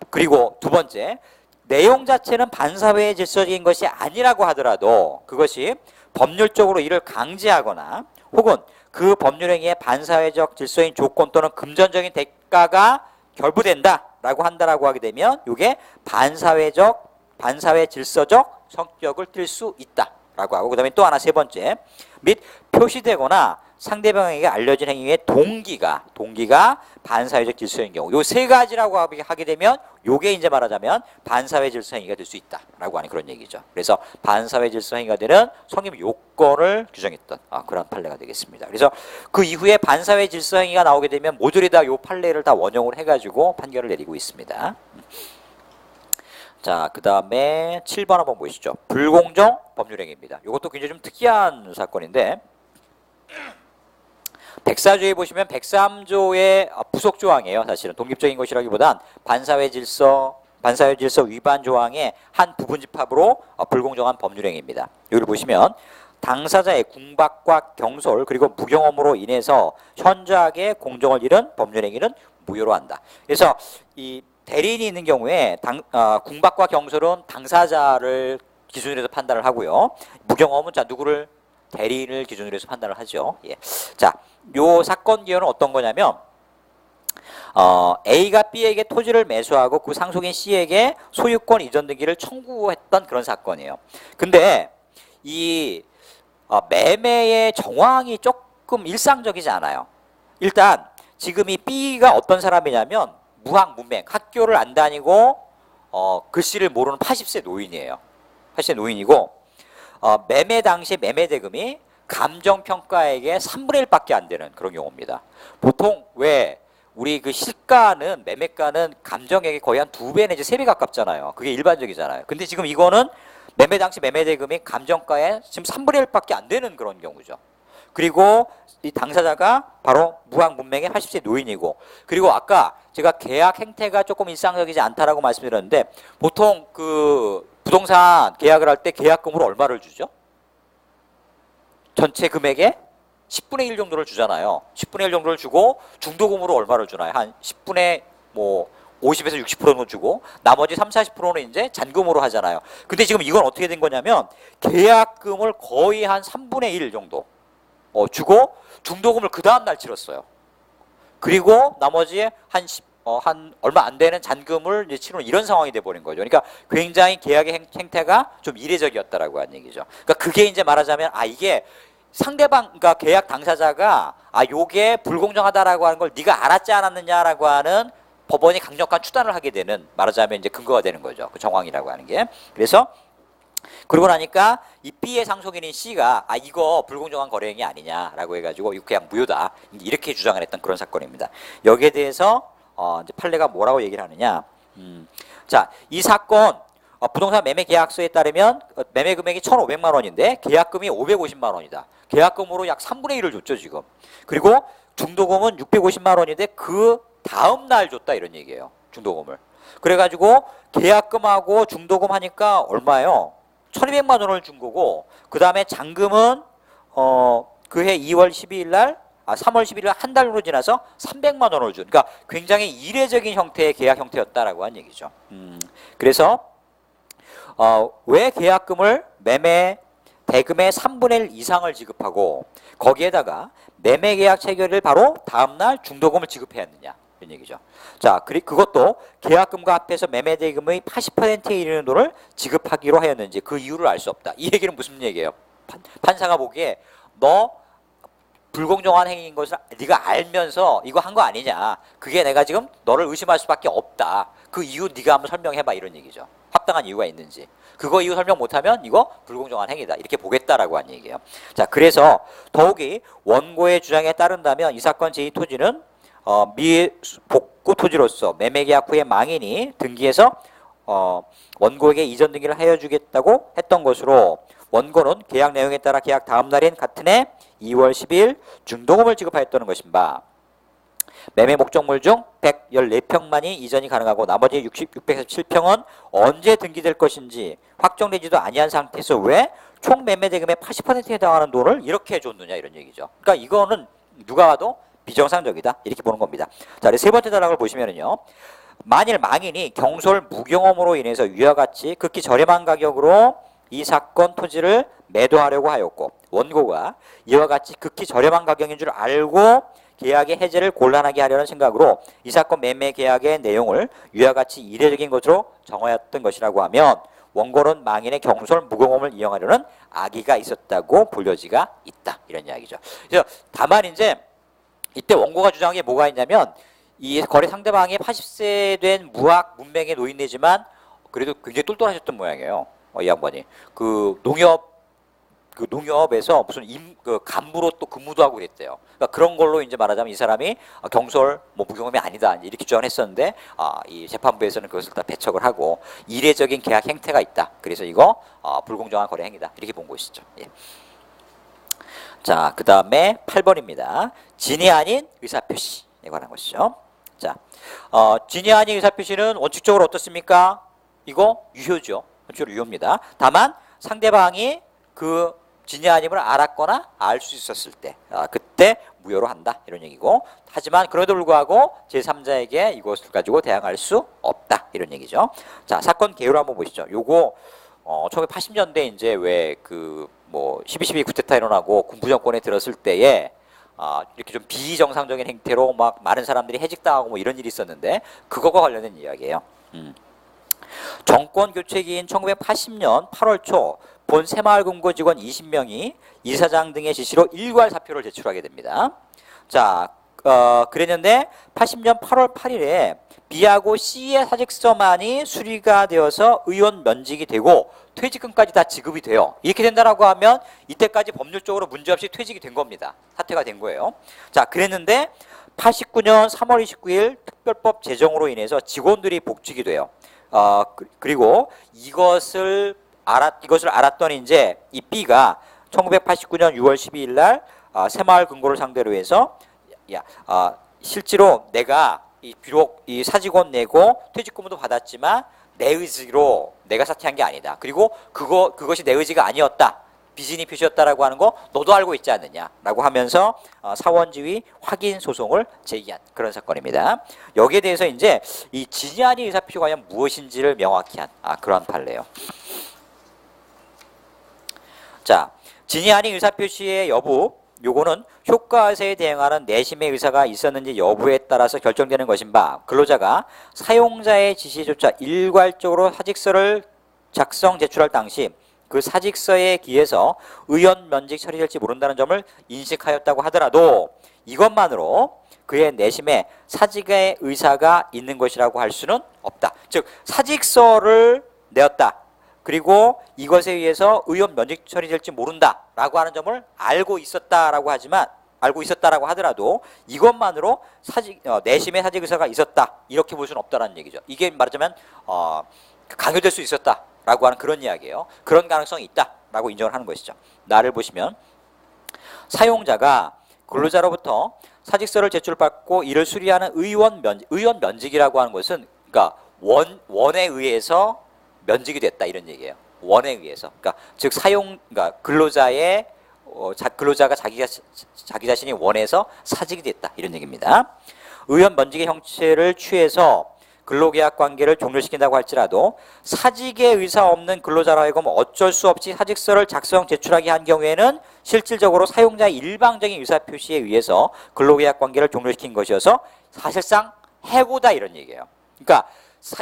그리고 두 번째, 내용 자체는 반사회의 질서적인 것이 아니라고 하더라도 그것이 법률적으로 이를 강제하거나 혹은 그 법률행위의 반사회적 질서인 조건 또는 금전적인 대가가 결부된다라고 한다라고 하게 되면 이게 반사회 질서적 성격을 띨 수 있다라고 하고, 그다음에 또 하나 세 번째, 및 표시되거나 상대방에게 알려진 행위의 동기가 반사회적 질서인 경우, 요 세 가지라고 하게 되면 요게 이제 말하자면 반사회 질서 행위가 될 수 있다라고 하는 그런 얘기죠. 그래서 반사회 질서 행위가 되는 성립 요건을 규정했던 그런 판례가 되겠습니다. 그래서 그 이후에 반사회 질서 행위가 나오게 되면 모조리 다 요 판례를 다 원용을 해가지고 판결을 내리고 있습니다. 자, 그 다음에 7번 한번 보시죠. 불공정 법률행위입니다. 이것도 굉장히 좀 특이한 사건인데, 백사조에 보시면 103조의 부속 조항이에요. 사실은 독립적인 것이라기보단 반사회 질서 위반 조항의 한 부분 집합으로 불공정한 법률행위입니다. 여기를 보시면 당사자의 궁박과 경솔 그리고 무경험으로 인해서 현저하게 공정을 잃은 법률행위는 무효로 한다. 그래서 이 대리인이 있는 경우에 궁박과 경솔은 당사자를 기준으로 해서 판단을 하고요. 무경험은 누구를 대리인을 기준으로 해서 판단을 하죠. 예. 자, 요 사건 기호는 어떤 거냐면 A가 B에게 토지를 매수하고 그 상속인 C에게 소유권 이전 등기를 청구했던 그런 사건이에요. 근데 이 매매의 정황이 조금 일상적이지 않아요. 일단 지금 이 B가 어떤 사람이냐면 무학무맹, 학교를 안 다니고 글씨를 모르는 80세 노인이에요. 80세 노인이고 매매 당시 매매 대금이 감정평가액의 3분의 1밖에 안 되는 그런 경우입니다. 보통 왜 우리 그 시가는 매매가는 감정액이 거의 한 2배 내지 3배 가깝잖아요. 그게 일반적이잖아요. 근데 지금 이거는 매매 당시 매매 대금이 감정가의 지금 3분의 1밖에 안 되는 그런 경우죠. 그리고 이 당사자가 바로 무학문맹의 80세 노인이고, 그리고 아까 제가 계약 행태가 조금 일상적이지 않다라고 말씀드렸는데 보통 그 부동산 계약을 할 때 계약금으로 얼마를 주죠? 전체 금액의 10분의 1 정도를 주잖아요. 10분의 1 정도를 주고 중도금으로 얼마를 주나요? 한 10분의 뭐 50에서 60%는 주고 나머지 30-40%는 이제 잔금으로 하잖아요. 근데 지금 이건 어떻게 된 거냐면 계약금을 거의 한 3분의 1 정도 주고 중도금을 그 다음날 치렀어요. 그리고 나머지 한 얼마 안 되는 잔금을 이제 치르는 이런 상황이 돼버린 거죠. 그러니까 굉장히 계약의 행태가 좀 이례적이었다라고 하는 얘기죠. 그러니까 그게 이제 말하자면 이게 상대방, 그러니까 계약 당사자가 요게 불공정하다라고 하는 걸 네가 알았지 않았느냐라고 하는 법원이 강력한 추단을 하게 되는, 말하자면 이제 근거가 되는 거죠. 그 정황이라고 하는 게. 그래서 그러고 나니까 이 B의 상속인인 C가 이거 불공정한 거래행위 아니냐라고 해가지고 이거 그냥 무효다 이렇게 주장을 했던 그런 사건입니다. 여기에 대해서 이제 판례가 뭐라고 얘기를 하느냐. 자, 이 사건 부동산 매매 계약서에 따르면 매매 금액이 1,500만 원인데 계약금이 550만 원이다. 계약금으로 약 3분의 1을 줬죠 지금. 그리고 중도금은 650만 원인데 그 다음 날 줬다 이런 얘기예요. 중도금을. 그래가지고 계약금하고 중도금 하니까 얼마예요? 1,200만 원을 준 거고, 그 다음에 잔금은 그해 2월 12일 날 3월 11일 날 한 달 정도 지나서 300만 원을 준. 그러니까 굉장히 이례적인 형태의 계약 형태였다라고 한 얘기죠. 그래서 왜 계약금을 매매 대금의 3분의 1 이상을 지급하고 거기에다가 매매 계약 체결일 바로 다음날 중도금을 지급해야 했느냐 이런 얘기죠. 자, 그것도 계약금과 합해서 매매 대금의 80%에 이르는 돈을 지급하기로 하였는지 그 이유를 알 수 없다. 이 얘기는 무슨 얘기예요? 판사가 보기에 너 불공정한 행위인 것을 네가 알면서 이거 한 거 아니냐. 그게 내가 지금 너를 의심할 수밖에 없다. 그 이유 네가 한번 설명해봐 이런 얘기죠. 합당한 이유가 있는지. 그거 이유 설명 못하면 이거 불공정한 행위다. 이렇게 보겠다라고 한 얘기예요. 자, 그래서 더욱이 원고의 주장에 따른다면 이 사건 제2토지는 미복구 토지로서 매매계약 후에 망인이 등기해서 원고에게 이전 등기를 하여 주겠다고 했던 것으로 원고는 계약 내용에 따라 계약 다음 날인 같은 해 2월 10일 중도금을 지급하였다는 것인 바, 매매 목적물 중 114평만이 이전이 가능하고 나머지 647평은 언제 등기될 것인지 확정되지도 아니한 상태에서 왜 총 매매 대금의 80%에 해당하는 돈을 이렇게 줬느냐 이런 얘기죠. 그러니까 이거는 누가 봐도 비정상적이다 이렇게 보는 겁니다. 자, 세 번째 단락을 보시면은요. 만일 망인이 경솔 무경험으로 인해서 위와 같이 극히 저렴한 가격으로 이 사건 토지를 매도하려고 하였고 원고가 이와 같이 극히 저렴한 가격인 줄 알고 계약의 해제를 곤란하게 하려는 생각으로 이 사건 매매 계약의 내용을 위와 같이 이례적인 것으로 정하였던 것이라고 하면 원고는 망인의 경솔 무경험을 이용하려는 악의가 있었다고 볼 여지가 있다 이런 이야기죠. 그래서 다만 이제 이때 원고가 주장한 게 뭐가 있냐면 이 거래 상대방이 80세 된 무학 문맹의 노인이지만 그래도 굉장히 똘똘하셨던 모양이에요. 이 양반이 농협에서 무슨 간부로 또 근무도 하고 그랬대요. 그러니까 그런 걸로 이제 말하자면 이 사람이 경솔 무경험이 아니다 이렇게 주장을 했었는데 이 재판부에서는 그것을 다 배척을 하고 이례적인 계약 행태가 있다. 그래서 이거 불공정한 거래 행위다 이렇게 본 것이죠. 예. 자, 그 다음에 8번입니다. 진이 아닌 의사표시에 관한 것이죠. 자, 진이 아닌 의사표시는 원칙적으로 어떻습니까? 이거 유효죠. 원칙적으로 유효입니다. 다만 상대방이 그 진이 아님을 알았거나 알 수 있었을 때 그때 무효로 한다 이런 얘기고 하지만 그럼에도 불구하고 제3자에게 이것을 가지고 대항할 수 없다 이런 얘기죠. 자, 사건 개요를 한번 보시죠. 요거 1980년대 이제 왜 그 뭐 12.12 쿠데타 일어나고 군부 정권에 들었을 때에 이렇게 좀 비정상적인 행태로 막 많은 사람들이 해직당하고 뭐 이런 일이 있었는데 그거와 관련된 이야기예요. 정권 교체기인 1980년 8월 초 본 새마을금고 직원 20명이 이사장 등의 지시로 일괄 사표를 제출하게 됩니다. 자, 그랬는데 80년 8월 8일에 B하고 C의 사직서만이 수리가 되어서 의원 면직이 되고 퇴직금까지 다 지급이 돼요. 이렇게 된다라고 하면 이때까지 법률적으로 문제없이 퇴직이 된 겁니다. 사퇴가 된 거예요. 자, 그랬는데 89년 3월 29일 특별법 제정으로 인해서 직원들이 복직이 돼요. 그리고 이것을 알았던 이제 이 B가 1989년 6월 12일 날 새마을 금고를 상대로 해서 실제로 내가 비록 이 사직원 내고 퇴직금도 받았지만 내 의지로 내가 사퇴한 게 아니다. 그리고 그것이 내 의지가 아니었다. 비진이 표시였다라고 하는 거 너도 알고 있지 않느냐라고 하면서 사원지위 확인 소송을 제기한 그런 사건입니다. 여기에 대해서 이제 이 진이 아닌 의사표시가 과연 무엇인지를 명확히 한 그런 판례예요. 자, 진이 아닌 의사표시의 여부, 요거는 효과세에 대응하는 내심의 의사가 있었는지 여부에 따라서 결정되는 것인 바, 근로자가 사용자의 지시조차 일괄적으로 사직서를 작성 제출할 당시 그 사직서에 기해서 의원 면직 처리될지 모른다는 점을 인식하였다고 하더라도 이것만으로 그의 내심에 사직의 의사가 있는 것이라고 할 수는 없다. 즉 사직서를 내었다. 그리고 이것에 의해서 의원 면직 처리될지 모른다라고 하는 점을 알고 있었다라고 하더라도 이것만으로 내심의 사직 의사가 있었다 이렇게 볼 수는 없다라는 얘기죠. 이게 말하자면 강요될 수 있었다라고 하는 그런 이야기예요. 그런 가능성이 있다라고 인정을 하는 것이죠. 나를 보시면 사용자가 근로자로부터 사직서를 제출받고 이를 수리하는 의원 면직이라고 하는 것은 그러니까 원에 의해서 면직이 됐다 이런 얘기예요. 원에 의해서. 그러니까 즉 그러니까 근로자가 자기 자신이 원해서 사직이 됐다 이런 얘기입니다. 의원 면직의 형체를 취해서 근로계약 관계를 종료시킨다고 할지라도 사직의 의사 없는 근로자라 하여금 어쩔 수 없이 사직서를 작성 제출하게 한 경우에는 실질적으로 사용자의 일방적인 의사표시에 의해서 근로계약 관계를 종료시킨 것이어서 사실상 해고다 이런 얘기예요. 그러니까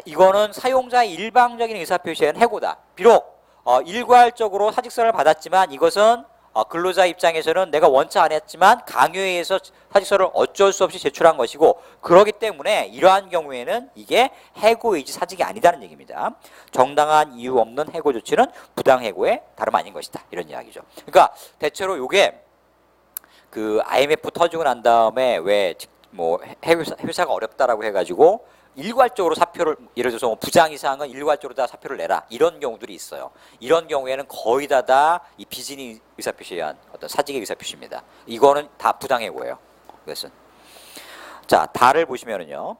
이거는 사용자의 일방적인 의사표시에는 해고다. 비록 일괄적으로 사직서를 받았지만 이것은 근로자 입장에서는 내가 원치 않았지만 강요에 의해서 사직서를 어쩔 수 없이 제출한 것이고 그렇기 때문에 이러한 경우에는 이게 해고이지 사직이 아니다는 얘기입니다. 정당한 이유 없는 해고 조치는 부당해고의 다름 아닌 것이다. 이런 이야기죠. 그러니까 대체로 이게 그 IMF 터지고 난 다음에 왜 뭐 회사가 어렵다라고 해가지고 일괄적으로 사표를 예를 들어서 부장 이상은 일괄적으로 다 사표를 내라 이런 경우들이 있어요. 이런 경우에는 거의 다 이 비진이 의사표시에 의한 어떤 사직의 의사표시입니다. 이거는 다 부당해고예요. 그것은 자, 다를 보시면은요.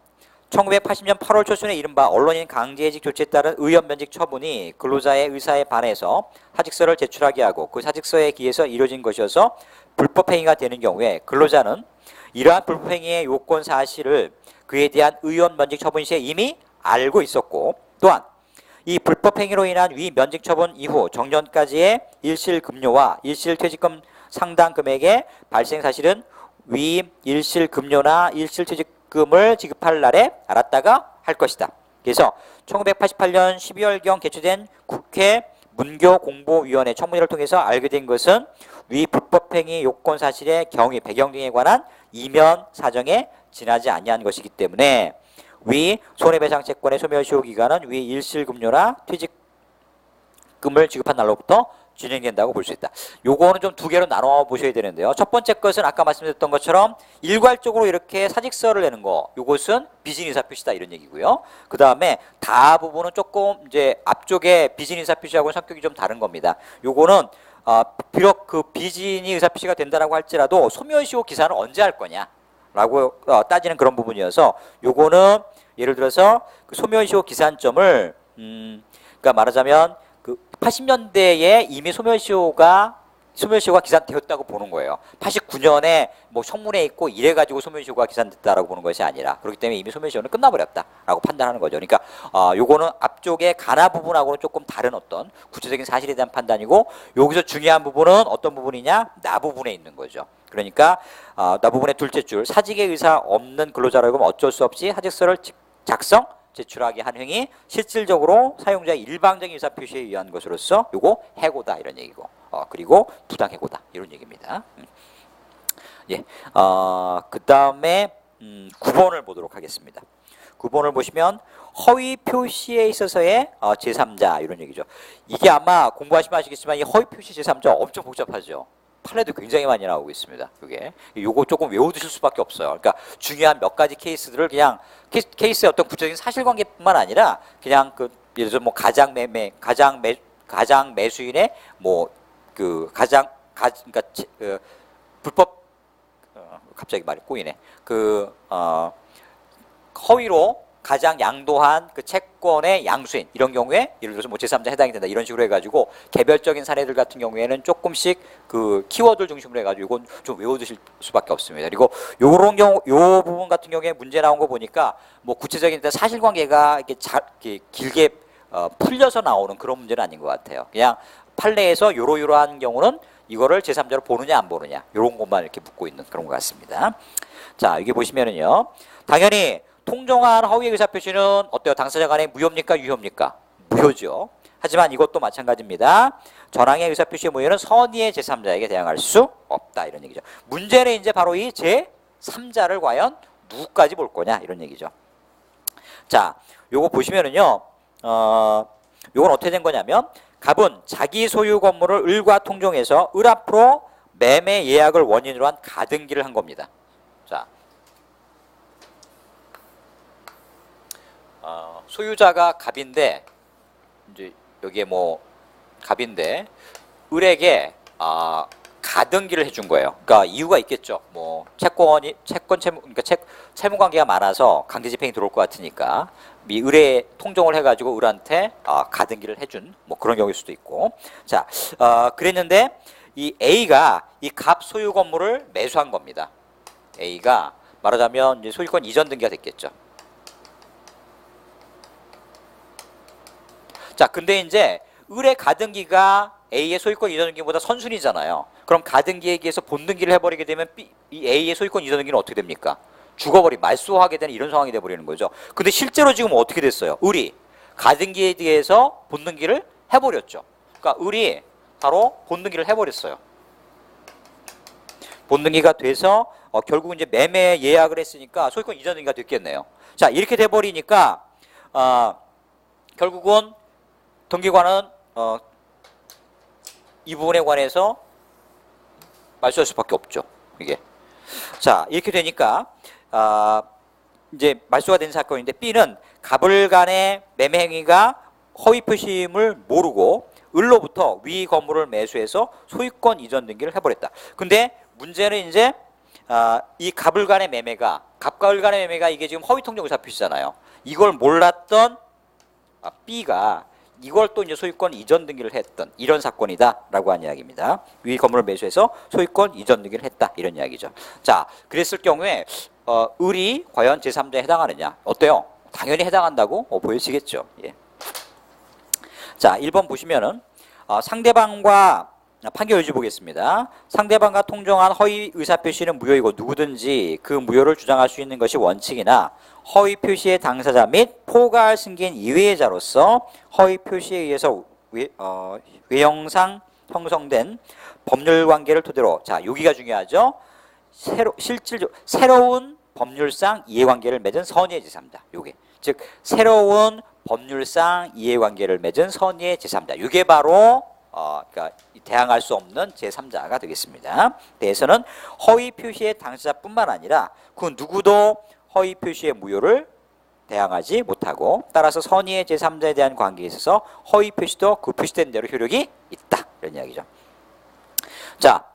1980년 8월 초순에 이른바 언론인 강제이직 조치에 따른 의원 면직 처분이 근로자의 의사에 반해서 사직서를 제출하게 하고 그 사직서에 기해서 이루어진 것이어서 불법행위가 되는 경우에 근로자는 이러한 불법행위의 요건 사실을 그에 대한 의원 면직 처분 시에 이미 알고 있었고, 또한 이 불법행위로 인한 위 면직 처분 이후 정년까지의 일실급료와 일실퇴직금 상당 금액의 발생 사실은 위 일실급료나 일실퇴직금을 지급할 날에 알았다가 할 것이다. 그래서 1988년 12월경 개최된 국회 문교공보위원회 청문회를 통해서 알게 된 것은 위 불법행위 요건 사실의 경위, 배경 등에 관한 이면 사정에 지나지 아니한 것이기 때문에 위 손해배상 채권의 소멸시효 기간은 위 일실급료나 퇴직금을 지급한 날로부터 진행된다고 볼 수 있다. 요거는 좀 두 개로 나눠 보셔야 되는데요. 첫 번째 것은 아까 말씀드렸던 것처럼 일괄적으로 이렇게 사직서를 내는 거, 요것은 비진 의사 표시다 이런 얘기고요. 그 다음에 다 부분은 조금 이제 앞쪽에 비진 의사 표시하고는 성격이 좀 다른 겁니다. 요거는 비록 그 비진이 의사 표시가 된다라고 할지라도 소멸시효 기산을 언제 할 거냐라고 따지는 그런 부분이어서 요거는 예를 들어서 그 소멸시효 기산점을 그러니까 말하자면 그 80년대에 이미 소멸시효가 기산되었다고 보는 거예요. 89년에 뭐 청문회에 있고 이래가지고 소멸시효가 기산됐다라고 보는 것이 아니라 그렇기 때문에 이미 소멸시효는 끝나버렸다라고 판단하는 거죠. 그러니까 요거는 앞쪽에 가나 부분하고는 조금 다른 어떤 구체적인 사실에 대한 판단이고 여기서 중요한 부분은 어떤 부분이냐? 나 부분에 있는 거죠. 그러니까 나 부분의 둘째 줄 사직의 의사 없는 근로자라고 하면 어쩔 수 없이 사직서를 작성 제출하게 한 행위 실질적으로 사용자의 일방적인 의사 표시에 의한 것으로서 요거 해고다 이런 얘기고 그리고 부당해고다 이런 얘기입니다. 예, 그 다음에 9번을 보도록 하겠습니다. 9번을 보시면 허위 표시에 있어서의 제3자 이런 얘기죠. 이게 아마 공부하시면 아시겠지만 이 허위 표시 제3자 엄청 복잡하죠. 판례도 굉장히 많이 나오고 있습니다. 요거 조금 외워두실 수밖에 없어요. 그러니까 중요한 몇 가지 케이스들을 그냥 케이스의 어떤 구체적인 사실관계뿐만 아니라 그냥 그 예를 들어 뭐 가장 매수인의 뭐 그 그러니까 불법 갑자기 말이 꼬이네. 허위로 가장 양도한 그 채권의 양수인 이런 경우에 예를 들어서 뭐 제3자 해당이 된다 이런 식으로 해가지고 개별적인 사례들 같은 경우에는 조금씩 그 키워드를 중심으로 해가지고 이건 좀 외워두실 수밖에 없습니다. 그리고 요런 경우 요 부분 같은 경우에 문제 나온 거 보니까 뭐 구체적인 사실관계가 이렇게 길게 풀려서 나오는 그런 문제는 아닌 것 같아요. 그냥 판례에서 요러요러한 경우는 이거를 제3자로 보느냐 안 보느냐 요런 것만 이렇게 묻고 있는 그런 것 같습니다. 자 여기 보시면은요 당연히 통정한 허위 의사표시는 어때요? 당사자 간에 무효입니까? 유효입니까? 무효죠. 하지만 이것도 마찬가지입니다. 전항의 의사표시의 무효는 선의의 제3자에게 대항할 수 없다 이런 얘기죠. 문제는 이제 바로 이 제3자를 과연 누구까지 볼 거냐 이런 얘기죠. 자, 요거 보시면은요. 요건 어떻게 된 거냐면 갑은 자기 소유 건물을 을과 통정해서 을 앞으로 매매 예약을 원인으로 한 가등기를 한 겁니다. 자. 소유자가 갑인데 이제 여기에 뭐 갑인데 을에게 가등기를 해준 거예요. 그러니까 이유가 있겠죠. 뭐 그러니까 채무 관계가 많아서 강제집행이 들어올 것 같으니까 이 을에 통정을 해가지고 을한테 가등기를 해준 뭐 그런 경우일 수도 있고. 자, 그랬는데 이 A가 이 갑 소유 건물을 매수한 겁니다. A가 말하자면 이제 소유권 이전 등기가 됐겠죠. 자, 근데 이제 을의 가등기가 A의 소유권 이전 등기보다 선순위잖아요. 그럼 가등기에 의해서 본등기를 해버리게 되면 이 A의 소유권 이전 등기는 어떻게 됩니까? 말소하게 되는 이런 상황이 돼버리는 거죠. 근데 실제로 지금 어떻게 됐어요? 을이 가등기에 대해서 본등기를 해버렸죠. 그러니까 을이 바로 본등기를 해버렸어요. 본등기가 돼서 결국 이제 매매 예약을 했으니까 소유권 이전 등기가 됐겠네요. 자, 이렇게 돼버리니까 결국은 등기관은 이 부분에 관해서 말소할 수밖에 없죠. 이게. 자, 이렇게 되니까 이제 말소가 된 사건인데 B는 갑을 간의 매매 행위가 허위 표시임을 모르고 을로부터 위 건물을 매수해서 소유권 이전 등기를 해버렸다. 근데 문제는 이제 이 갑을 간의 매매가 갑과 을 간의 매매가 이게 지금 허위 통정 의사 표시잖아요. 이걸 몰랐던 B가 이걸 또 이제 소유권 이전 등기를 했던 이런 사건이다라고 하는 이야기입니다. 위 건물을 매수해서 소유권 이전 등기를 했다 이런 이야기죠. 자, 그랬을 경우에 을이 과연 제3자에 해당하느냐? 어때요? 당연히 해당한다고 보여지겠죠. 예. 자, 1번 보시면은 상대방과 판결 유지 보겠습니다. 상대방과 통정한 허위 의사표시는 무효이고 누구든지 그 무효를 주장할 수 있는 것이 원칙이나 허위 표시의 당사자 및 포괄 승계인 이외의 자로서 허위 표시에 의해서 외형상 형성된 법률 관계를 토대로, 자, 여기가 중요하죠. 새로운 법률상 이해관계를 맺은 선의의 제3자. 요게 즉 새로운 법률상 이해관계를 맺은 선의의 제3자. 이게 바로 그러니까 대항할 수 없는 제3자가 되겠습니다. 대해서는 허위 표시의 당사자뿐만 아니라 그 누구도 허위 표시의 무효를 대항하지 못하고, 따라서 선의의 제3자에 대한 관계에 있어서 허위 표시도 그 표시된 대로 효력이 있다 이런 이야기죠. 자,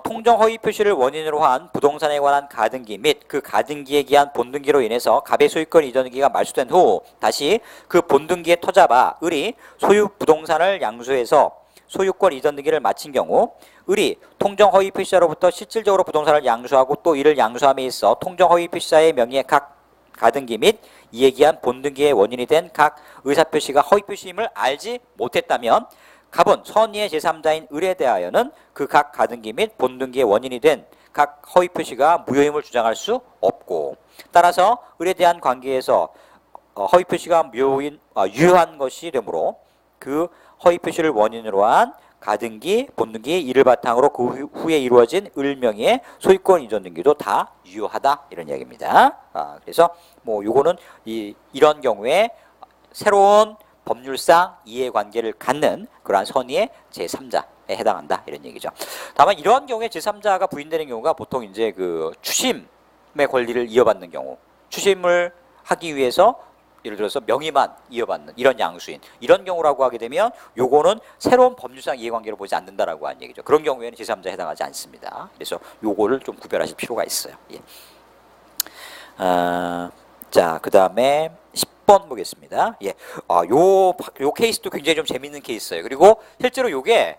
통정 허위 표시를 원인으로 한 부동산에 관한 가등기 및 그 가등기에 기한 본등기로 인해서 갑의 소유권 이전 등기가 말소된 후 다시 그 본등기에 터잡아 을이 소유 부동산을 양수해서 소유권 이전 등기를 마친 경우 을이 통정 허위 표시자로부터 실질적으로 부동산을 양수하고 또 이를 양수함에 있어 통정 허위 표시자의 명의의 각 가등기 및 이에 기한 본등기의 원인이 된 각 의사표시가 허위 표시임을 알지 못했다면 갑은 선의의 제3자인 을에 대하여는 그 각 가등기 및 본등기의 원인이 된 각 허위 표시가 무효임을 주장할 수 없고, 따라서 을에 대한 관계에서 허위 표시가 유효한 것이 되므로 그 허위 표시를 원인으로 한 가등기, 본등기 이를 바탕으로 그 후에 이루어진 을 명의의 소유권 이전 등기도 다 유효하다 이런 이야기입니다. 그래서 뭐 요거는 이런 경우에 새로운 법률상 이해관계를 갖는 그러한 선의의 제3자에 해당한다 이런 얘기죠. 다만 이러한 경우에 제3자가 부인되는 경우가 보통 이제 그 추심의 권리를 이어받는 경우, 추심을 하기 위해서 예를 들어서 명의만 이어받는 이런 양수인 이런 경우라고 하게 되면 요거는 새로운 법률상 이해관계를 보지 않는다라고 하는 얘기죠. 그런 경우에는 제3자에 해당하지 않습니다. 그래서 요거를 좀 구별하실 필요가 있어요. 예. 자, 그 다음에 10번 보겠습니다. 예. 요 케이스도 굉장히 좀 재밌는 케이스예요. 그리고 실제로 요게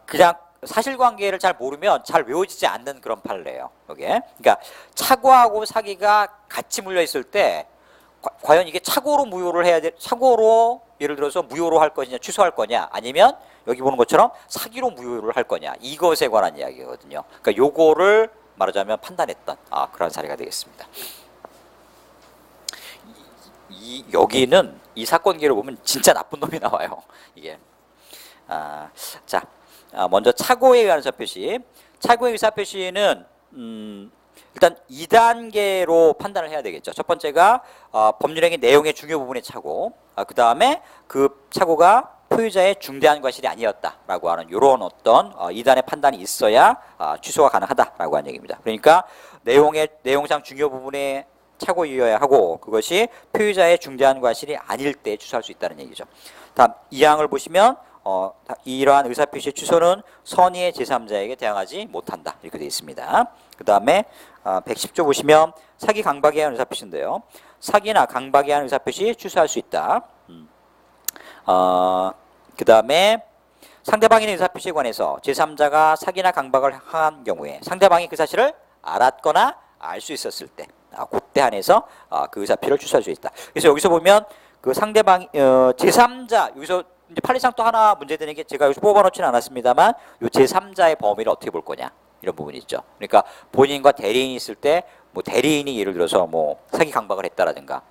그냥 사실관계를 잘 모르면 잘 외워지지 않는 그런 판례예요. 요게. 그러니까 착오하고 사기가 같이 물려 있을 때 과연 이게 착오로 무효를 해야 돼? 착오로 예를 들어서 무효로 할 거냐, 취소할 거냐, 아니면 여기 보는 것처럼 사기로 무효를 할 거냐, 이것에 관한 이야기거든요. 그러니까 요거를 말하자면 판단했던 그런 사례가 되겠습니다. 여기는 이 사건기를 보면 진짜 나쁜 놈이 나와요. 이게 자, 먼저 착오에 의한 의사표시. 착오의 의사표시는 일단 2단계로 판단을 해야 되겠죠. 첫 번째가 법률행위 내용의 중요 부분의 착오, 그 다음에 그 착오가 소유자의 중대한 과실이 아니었다라고 하는 이런 어떤 2단의 판단이 있어야 취소가 가능하다라고 하는 얘기입니다. 그러니까 내용상 중요 부분의 착오이어야 하고 그것이 표의자의 중대한 과실이 아닐 때 취소할 수 있다는 얘기죠. 다음 2항을 보시면 이러한 의사표시 취소는 선의의 제3자에게 대항하지 못한다 이렇게 되어 있습니다. 그 다음에 110조 보시면 사기 강박에 의한 의사표시인데요. 사기나 강박에 의한 의사표시 취소할 수 있다. 그 다음에 상대방의 의사표시에 관해서 제3자가 사기나 강박을 한 경우에 상대방이 그 사실을 알았거나 알 수 있었을 때 그때 한해서 그 의사표를 취소할 수 있다. 그래서 여기서 보면 그 상대방 제3자 여기서 이제 판례상 또 하나 문제되는 게 제가 여기서 뽑아놓지는 않았습니다만 요 제3자의 범위를 어떻게 볼 거냐 이런 부분이 있죠. 그러니까 본인과 대리인이 있을 때 뭐 대리인이 예를 들어서 뭐 사기 강박을 했다라든가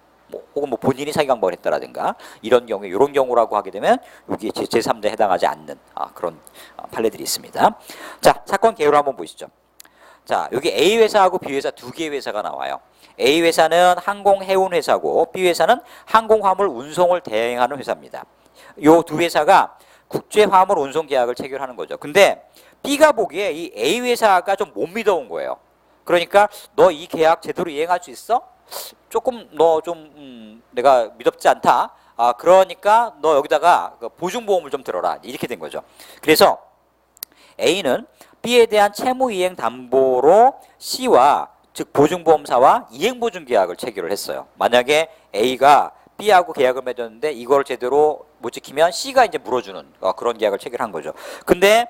혹은 뭐 본인이 사기 강박을 했다라든가 이런 경우에 이런 경우라고 하게 되면 여기 제3자에 해당하지 않는 그런 판례들이 있습니다. 자, 사건 개요를 한번 보시죠. 자, 여기 A 회사하고 B 회사 두 개의 회사가 나와요. A 회사는 항공해운 회사고 B 회사는 항공화물 운송을 대행하는 회사입니다. 요 두 회사가 국제화물 운송 계약을 체결하는 거죠. 근데 B가 보기에 이 A 회사가 좀 못 믿어온 거예요. 그러니까 너 이 계약 제대로 이행할 수 있어? 조금 너 좀 내가 믿었지 않다. 그러니까 너 여기다가 보증보험을 좀 들어라. 이렇게 된 거죠. 그래서 A는 B에 대한 채무이행 담보로 C와 즉 보증보험사와 이행보증계약을 체결을 했어요. 만약에 A가 B하고 계약을 맺었는데 이걸 제대로 못 지키면 C가 이제 물어주는 그런 계약을 체결한 거죠. 근데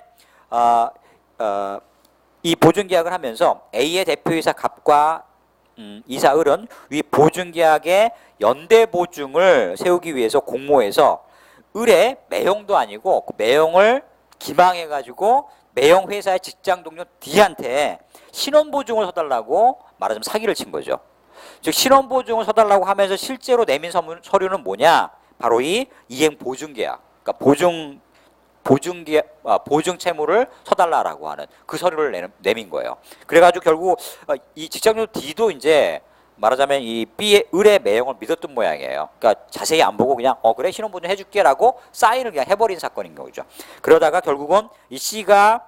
이 보증계약을 하면서 A의 대표이사 갑과 이사 을은 위 보증계약의 연대보증을 세우기 위해서 공모해서 을의 매형도 아니고 그 매형을 기망해가지고 매형 회사의 직장 동료 D한테 신원보증을 서달라고 말하자면 사기를 친 거죠. 즉 신원보증을 서달라고 하면서 실제로 내민 서류는 뭐냐? 바로 이 이행보증계약, 그러니까 보증 채무를 서달라라고 하는 그 서류를 내민 거예요. 그래가지고 결국 이 직장동 D도 이제 말하자면 이 B의 을의 매형을 믿었던 모양이에요. 그러니까 자세히 안 보고 그냥 그래 신원보증 해줄게라고 사인을 그냥 해버린 사건인 거죠. 그러다가 결국은 이 C가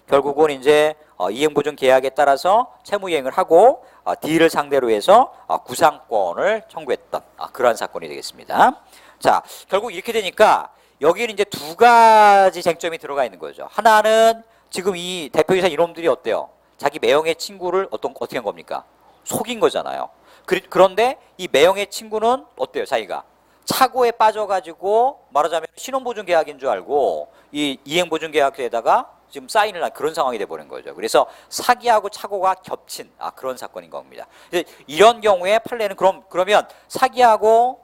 결국은 이제 이행보증 계약에 따라서 채무이행을 하고 D를 상대로 해서 구상권을 청구했던 그러한 사건이 되겠습니다. 자, 결국 이렇게 되니까 여기는 이제 두 가지 쟁점이 들어가 있는 거죠. 하나는 지금 이 대표이사 이놈들이 어때요? 자기 매형의 친구를 어떻게 한 겁니까? 속인 거잖아요. 그런데 이 매형의 친구는 어때요? 자기가 착오에 빠져가지고 말하자면 신원보증 계약인 줄 알고 이 이행보증 계약에다가 지금 사인을 한 그런 상황이 돼버린 거죠. 그래서 사기하고 착오가 겹친 그런 사건인 겁니다. 이런 경우에 판례는 그러면 사기하고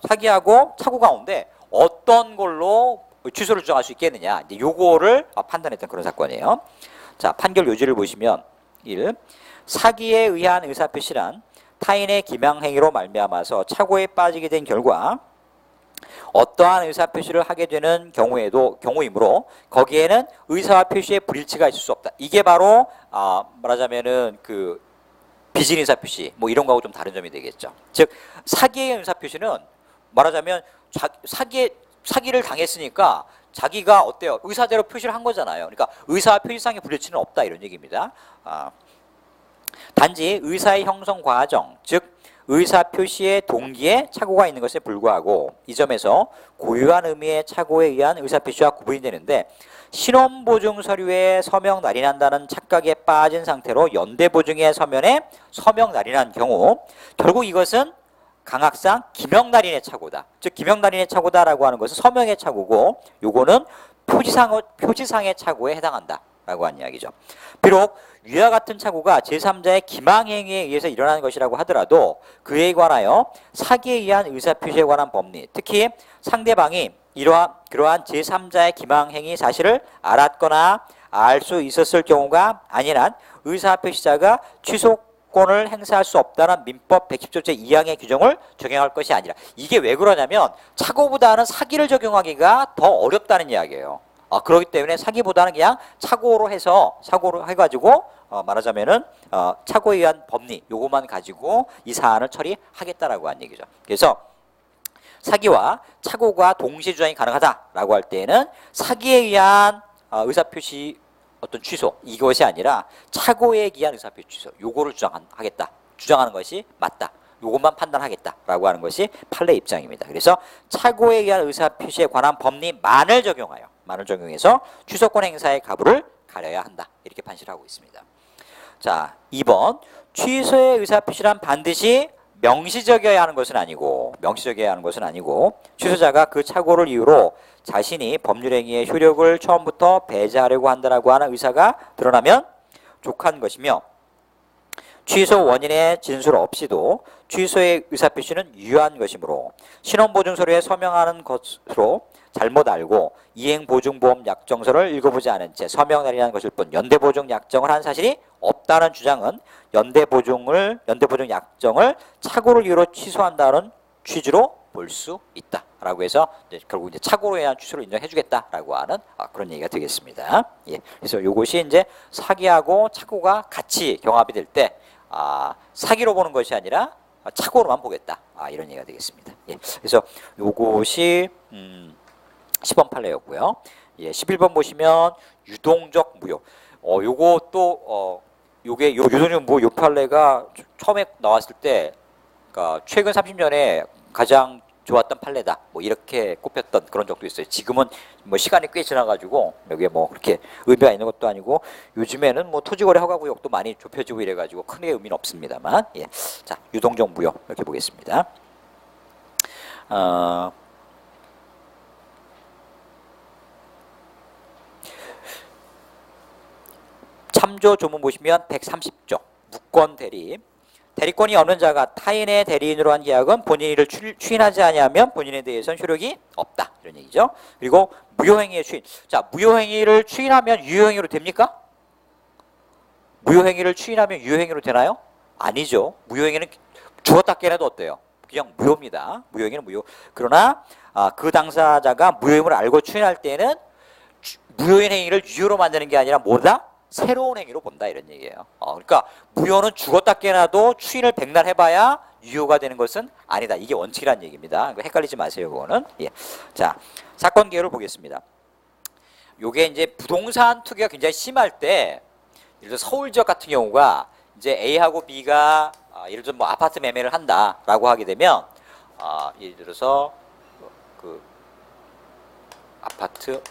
사기하고 착오 가운데 어떤 걸로 취소를 주장할 수 있겠느냐? 이제 요거를 판단했던 그런 사건이에요. 자, 판결 요지를 보시면 1. 사기에 의한 의사표시란 타인의 기망행위로 말미암아서 착오에 빠지게 된 결과 어떠한 의사표시를 하게 되는 경우이므로 거기에는 의사와 표시의 불일치가 있을 수 없다. 이게 바로 말하자면은 그 비진 의사표시 뭐 이런 거하고 좀 다른 점이 되겠죠. 즉 사기의 의사표시는 말하자면 사기를 당했으니까 자기가 어때요? 의사대로 표시를 한 거잖아요. 그러니까 의사와 표시상의 불일치는 없다 이런 얘기입니다. 단지 의사의 형성 과정, 즉 의사 표시의 동기에 착오가 있는 것에 불구하고 이 점에서 고유한 의미의 착오에 의한 의사 표시와 구분이 되는데 신원보증 서류에 서명 날인한다는 착각에 빠진 상태로 연대보증의 서면에 서명 날인한 경우 결국 이것은 강학상 기명날인의 착오다. 즉 기명날인의 착오다라고 하는 것은 서명의 착오고 요거는 표지상의 착오에 해당한다. 라고 하는 이야기죠. 비록 위와 같은 착오가 제3자의 기망행위에 의해서 일어나는 것이라고 하더라도 그에 관하여 사기에 의한 의사표시에 관한 법리, 특히 상대방이 그러한 제3자의 기망행위 사실을 알았거나 알 수 있었을 경우가 아닌 한 의사표시자가 취소권을 행사할 수 없다는 민법 110조 제2항의 규정을 적용할 것이 아니라 이게 왜 그러냐면 착오보다는 사기를 적용하기가 더 어렵다는 이야기예요. 그렇기 때문에 사기보다는 그냥 사고로 해가지고 말하자면은 착오에 의한 법리 요것만 가지고 이 사안을 처리하겠다라고 한 얘기죠. 그래서 사기와 착오가 동시에 주장이 가능하다라고 할 때에는 사기에 의한 의사표시 어떤 취소 이것이 아니라 착오에 의한 의사표시 취소 요거를 주장하는 것이 맞다. 요것만 판단하겠다라고 하는 것이 판례 입장입니다. 그래서 착오에 의한 의사표시에 관한 법리만을 적용해서 취소권 행사의 가부를 가려야 한다. 이렇게 판시를 하고 있습니다. 자, 2번 취소의 의사표시란 반드시 명시적이어야 하는 것은 아니고 취소자가 그 착오를 이유로 자신이 법률행위의 효력을 처음부터 배제하려고 한다라고 하는 의사가 드러나면 족한 것이며 취소 원인의 진술 없이도 취소의 의사표시는 유효한 것이므로 신원보증서류에 서명하는 것으로 잘못 알고 이행보증보험 약정서를 읽어보지 않은 채 서명 날인한 것일 뿐 연대보증 약정을 한 사실이 없다는 주장은 연대보증 약정을 착오를 이유로 취소한다는 취지로 볼 수 있다라고 해서 결국 이제 착오로 인한 취소를 인정해주겠다라고 하는 그런 얘기가 되겠습니다. 예, 그래서 이것이 이제 사기하고 착오가 같이 경합이 될 때 사기로 보는 것이 아니라 착오로만 보겠다. 이런 얘기가 되겠습니다. 예, 그래서 요것이 10번 판례였고요. 예, 11번 보시면 유동적 무효. 요것도 요게 유동적 무효 요 판례가 처음에 나왔을 때, 그러니까 최근 30년에 가장 좋았던 판례다. 뭐 이렇게 꼽혔던 그런 적도 있어요. 지금은 뭐 시간이 꽤 지나가지고 여기에 뭐 그렇게 의미가 있는 것도 아니고 요즘에는 뭐 토지거래 허가구역도 많이 좁혀지고 이래가지고 크게 의미는 없습니다만, 예. 자, 유동적 무효 이렇게 보겠습니다. 참조 조문 보시면 130조 무권 대리. 대리권이 없는 자가 타인의 대리인으로 한 계약은 본인이 이를 추인하지 아니하면 본인에 대해서는 효력이 없다. 이런 얘기죠. 그리고 무효행위의 추인. 자, 무효행위를 추인하면 유효행위로 됩니까? 무효행위를 추인하면 유효행위로 되나요? 아니죠. 무효행위는 주었다 깨라도 어때요? 그냥 무효입니다. 무효행위는 무효. 그러나 그 당사자가 무효임을 알고 추인할 때는 무효인 행위를 유효로 만드는 게 아니라 뭐다? 새로운 행위로 본다 이런 얘기예요. 그러니까 무효는 죽었다 깨나도 추인을 백날 해봐야 유효가 되는 것은 아니다. 이게 원칙이라는 얘기입니다. 헷갈리지 마세요. 그거는. 예. 자, 사건 개요를 보겠습니다. 요게 이제 부동산 투기가 굉장히 심할 때, 예를 들어 서울 지역 같은 경우가 이제 A하고 B가 예를 들어 뭐 아파트 매매를 한다라고 하게 되면 예를 들어서 그 아파트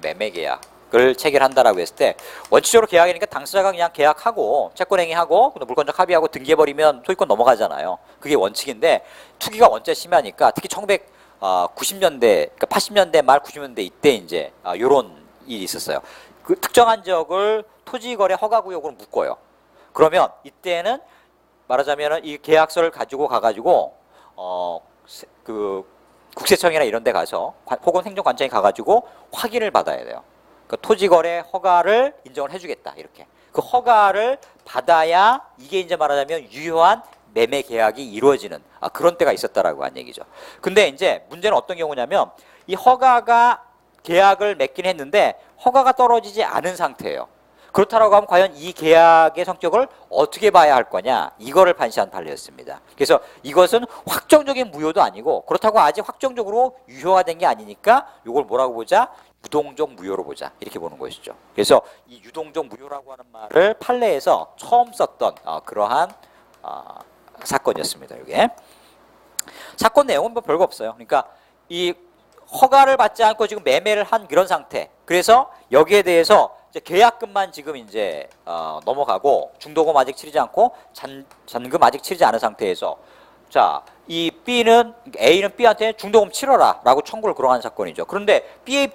매매 계약을 체결한다라고 했을 때 원칙적으로 계약이니까 당사자가 그냥 계약하고 채권행위하고 물권적 합의하고 등기해버리면 소유권 넘어가잖아요. 그게 원칙인데 투기가 원체 심하니까 특히 1990년대, 그러니까 80년대 말 90년대 이때 이제 요런 일이 있었어요. 그 특정한 지역을 토지거래 허가구역으로 묶어요. 그러면 이때는 말하자면 이 계약서를 가지고 가가지고 그 국세청이나 이런 데 가서 혹은 행정관청에 가가지고 확인을 받아야 돼요. 그 토지거래 허가를 인정을 해주겠다 이렇게. 그 허가를 받아야 이게 이제 말하자면 유효한 매매 계약이 이루어지는 그런 때가 있었다라고 한 얘기죠. 근데 이제 문제는 어떤 경우냐면 이 허가가 계약을 맺긴 했는데 허가가 떨어지지 않은 상태예요. 그렇다라고 하면 과연 이 계약의 성격을 어떻게 봐야 할 거냐, 이거를 판시한 판례였습니다. 그래서 이것은 확정적인 무효도 아니고 그렇다고 아직 확정적으로 유효가 된 게 아니니까 이걸 뭐라고 보자? 유동적 무효로 보자. 이렇게 보는 것이죠. 그래서 이 유동적 무효라고 하는 말을 판례에서 처음 썼던 그러한 사건이었습니다. 이게 사건 내용은 뭐 별거 없어요. 그러니까 이 허가를 받지 않고 지금 매매를 한 그런 상태. 그래서 여기에 대해서 이제 계약금만 지금 이제 넘어가고 중도금 아직 치르지 않고 잔금 아직 치르지 않은 상태에서 자, 이 A는 B한테 중도금 치러라라고 청구를 걸어간 사건이죠. 그런데 B의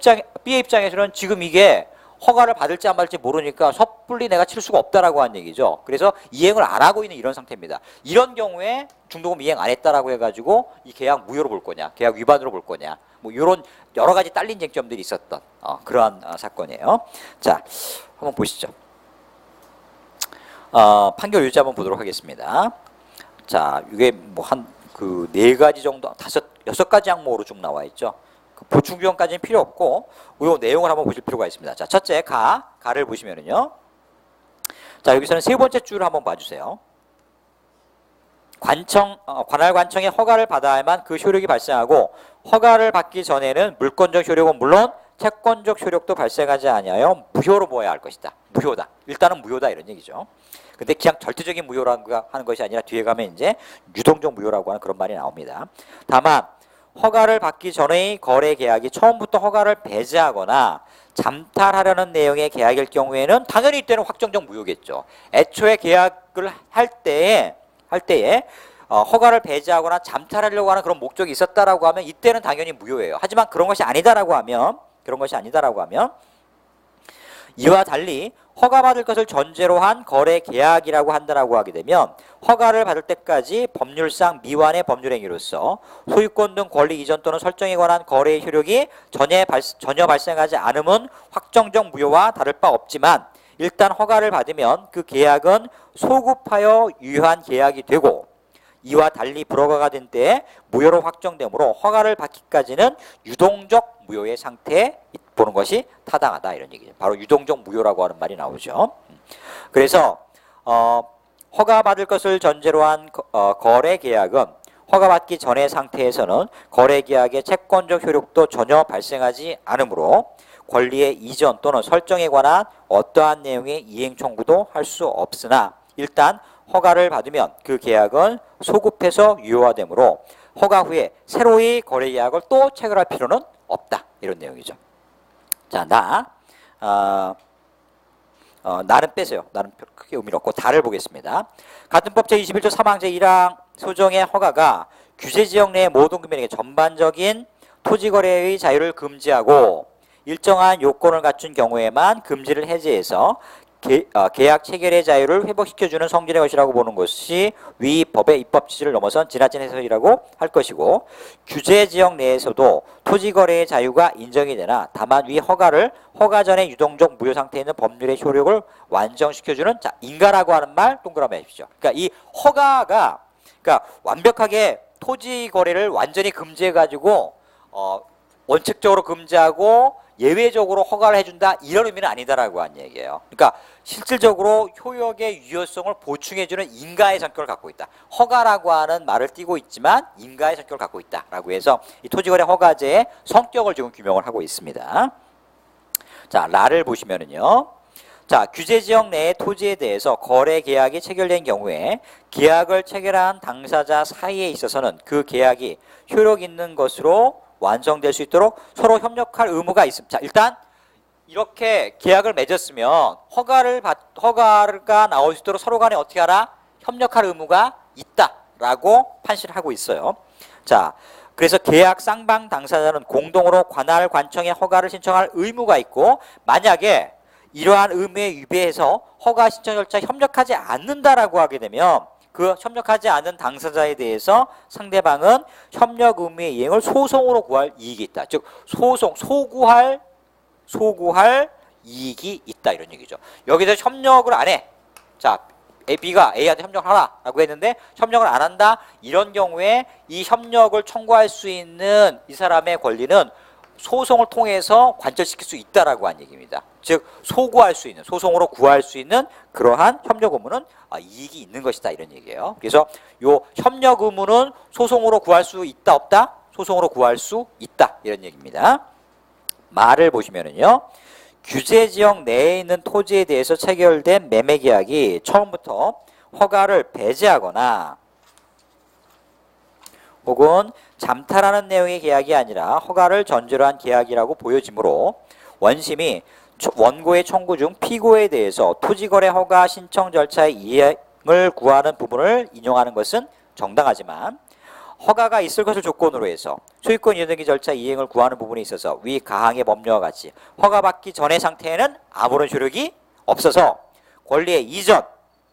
입장에서는 지금 이게 허가를 받을지 안 받을지 모르니까 섣불리 내가 칠 수가 없다라고 한 얘기죠. 그래서 이행을 안 하고 있는 이런 상태입니다. 이런 경우에 중도금 이행 안 했다라고 해가지고 이 계약 무효로 볼 거냐, 계약 위반으로 볼 거냐, 뭐 이런 여러 가지 딸린 쟁점들이 있었던 그러한 사건이에요. 자, 한번 보시죠. 판결 유지 한번 보도록 하겠습니다. 자, 이게 뭐 한 그 4가지 정도, 6가지 항목으로 쭉 나와 있죠. 그 보충 규정까지는 필요 없고 이 내용을 한번 보실 필요가 있습니다. 자, 첫째 가를 보시면은요. 자, 여기서는 세 번째 줄을 한번 봐주세요. 관할 관청의 허가를 받아야만 그 효력이 발생하고 허가를 받기 전에는 물권적 효력은 물론 채권적 효력도 발생하지 아니하여 무효로 보아야 할 것이다. 무효다. 일단은 무효다 이런 얘기죠. 근데 그냥 절대적인 무효라고 하는 것이 아니라 뒤에 가면 이제 유동적 무효라고 하는 그런 말이 나옵니다. 다만 허가를 받기 전의 거래 계약이 처음부터 허가를 배제하거나 잠탈하려는 내용의 계약일 경우에는 당연히 이때는 확정적 무효겠죠. 애초에 계약을 할 때에 허가를 배제하거나 잠탈하려고 하는 그런 목적이 있었다라고 하면 이때는 당연히 무효예요. 하지만 그런 것이 아니다라고 하면 이와 달리 허가받을 것을 전제로 한 거래 계약이라고 한다라고 하게 되면 허가를 받을 때까지 법률상 미완의 법률행위로서 소유권 등 권리 이전 또는 설정에 관한 거래의 효력이 전혀 발생하지 않음은 확정적 무효와 다를 바 없지만 일단 허가를 받으면 그 계약은 소급하여 유효한 계약이 되고 이와 달리 불허가가 된 때에 무효로 확정되므로 허가를 받기까지는 유동적 무효의 상태에 보는 것이 타당하다 이런 얘기죠. 바로 유동적 무효라고 하는 말이 나오죠. 그래서 허가받을 것을 전제로 한 거래 계약은 허가받기 전의 상태에서는 거래 계약의 채권적 효력도 전혀 발생하지 않으므로 권리의 이전 또는 설정에 관한 어떠한 내용의 이행 청구도 할 수 없으나 일단 허가를 받으면 그 계약은 소급해서 유효화되므로 허가 후에 새로이 거래 계약을 또 체결할 필요는 없다. 이런 내용이죠. 자, 나는 빼세요. 나는 크게 의미는 없고 다를 보겠습니다. 같은 법 제21조 3항 제1항 소정의 허가가 규제지역 내의 모든 금연에게 전반적인 토지거래의 자유를 금지하고 일정한 요건을 갖춘 경우에만 금지를 해제해서 계약 체결의 자유를 회복시켜주는 성질의 것이라고 보는 것이 위 법의 입법 취지를 넘어선 지나친 해석이라고 할 것이고, 규제지역 내에서도 토지거래의 자유가 인정이 되나 다만 위 허가를 허가 전에 유동적 무효 상태에 있는 법률의 효력을 완성시켜주는, 자, 인가라고 하는 말 동그라미 해주십시오. 그러니까 이 허가가 완벽하게 토지 거래를 완전히 금지해가지고 원칙적으로 금지하고 예외적으로 허가를 해준다, 이런 의미는 아니다라고 한 얘기예요. 그러니까 실질적으로 효력의 유효성을 보충해주는 인가의 성격을 갖고 있다. 허가라고 하는 말을 띠고 있지만 인가의 성격을 갖고 있다라고 해서 이 토지거래 허가제의 성격을 지금 규명을 하고 있습니다. 자, 라를 보시면은요. 자, 규제지역 내의 토지에 대해서 거래 계약이 체결된 경우에 계약을 체결한 당사자 사이에 있어서는 그 계약이 효력 있는 것으로 완성될 수 있도록 서로 협력할 의무가 있습니다. 자, 일단 이렇게 계약을 맺었으면 허가가 나올 수 있도록 서로 간에 어떻게 하라? 협력할 의무가 있다라고 판시를 하고 있어요. 자, 그래서 계약 쌍방 당사자는 공동으로 관할 관청에 허가를 신청할 의무가 있고, 만약에 이러한 의무에 위배해서 허가 신청 절차에 협력하지 않는다라고 하게 되면 그 협력하지 않은 당사자에 대해서 상대방은 협력 의무의 이행을 소송으로 구할 이익이 있다. 즉 소구할 이익이 있다, 이런 얘기죠. 여기서 협력을 안 해. 자, B가 A한테 협력하라 라고 했는데 협력을 안 한다. 이런 경우에 이 협력을 청구할 수 있는 이 사람의 권리는 소송을 통해서 관철시킬 수 있다라고 한 얘기입니다. 즉 소구할 수 있는, 소송으로 구할 수 있는 그러한 협력 의무는 이익이 있는 것이다, 이런 얘기예요. 그래서 요 협력 의무는 소송으로 구할 수 있다 없다? 소송으로 구할 수 있다, 이런 얘기입니다. 말을 보시면은요. 규제지역 내에 있는 토지에 대해서 체결된 매매계약이 처음부터 허가를 배제하거나 혹은 잠탈하는 내용의 계약이 아니라 허가를 전제로 한 계약이라고 보여지므로 원심이 원고의 청구 중 피고에 대해서 토지거래 허가 신청 절차의 이행을 구하는 부분을 인용하는 것은 정당하지만, 허가가 있을 것을 조건으로 해서 소유권 이전등기 절차 이행을 구하는 부분에 있어서 위 가항의 법령과 같이 허가받기 전의 상태에는 아무런 효력이 없어서 권리의 이전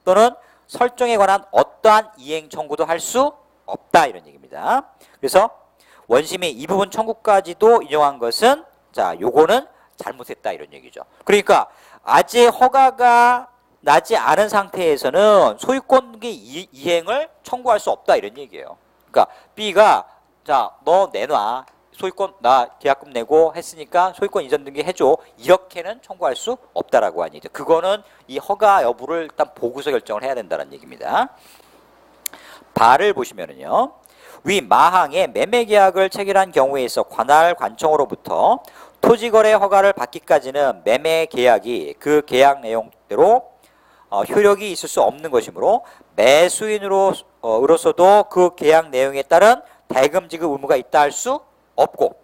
또는 설정에 관한 어떠한 이행 청구도 할 수 없다, 이런 얘기입니다. 그래서 원심이 이 부분 청구까지도 인용한 것은, 자, 요거는 잘못했다, 이런 얘기죠. 그러니까 아직 허가가 나지 않은 상태에서는 소유권의 이행을 청구할 수 없다, 이런 얘기예요. 그러니까 B가, 자, 너 내놔. 소유권 나 계약금 내고 했으니까 소유권 이전 등기 해줘. 이렇게는 청구할 수 없다라고 하니, 그거는 이 허가 여부를 일단 보고서 결정을 해야 된다는 얘기입니다. 발을 보시면은요. 위 마항에 매매계약을 체결한 경우에 있어 관할 관청으로부터 토지거래 허가를 받기까지는 매매계약이 그 계약 내용대로 효력이 있을 수 없는 것이므로 매수인으로서도 그 계약 내용에 따른 대금 지급 의무가 있다 할 수 없고,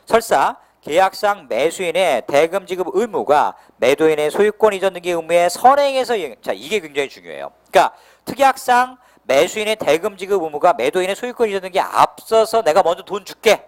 설사 계약상 매수인의 대금 지급 의무가 매도인의 소유권 이전 등기 의무의 선행에서 자, 이게 굉장히 중요해요. 그러니까 특약상 매수인의 대금 지급 의무가 매도인의 소유권 이전 등기에 앞서서 내가 먼저 돈 줄게.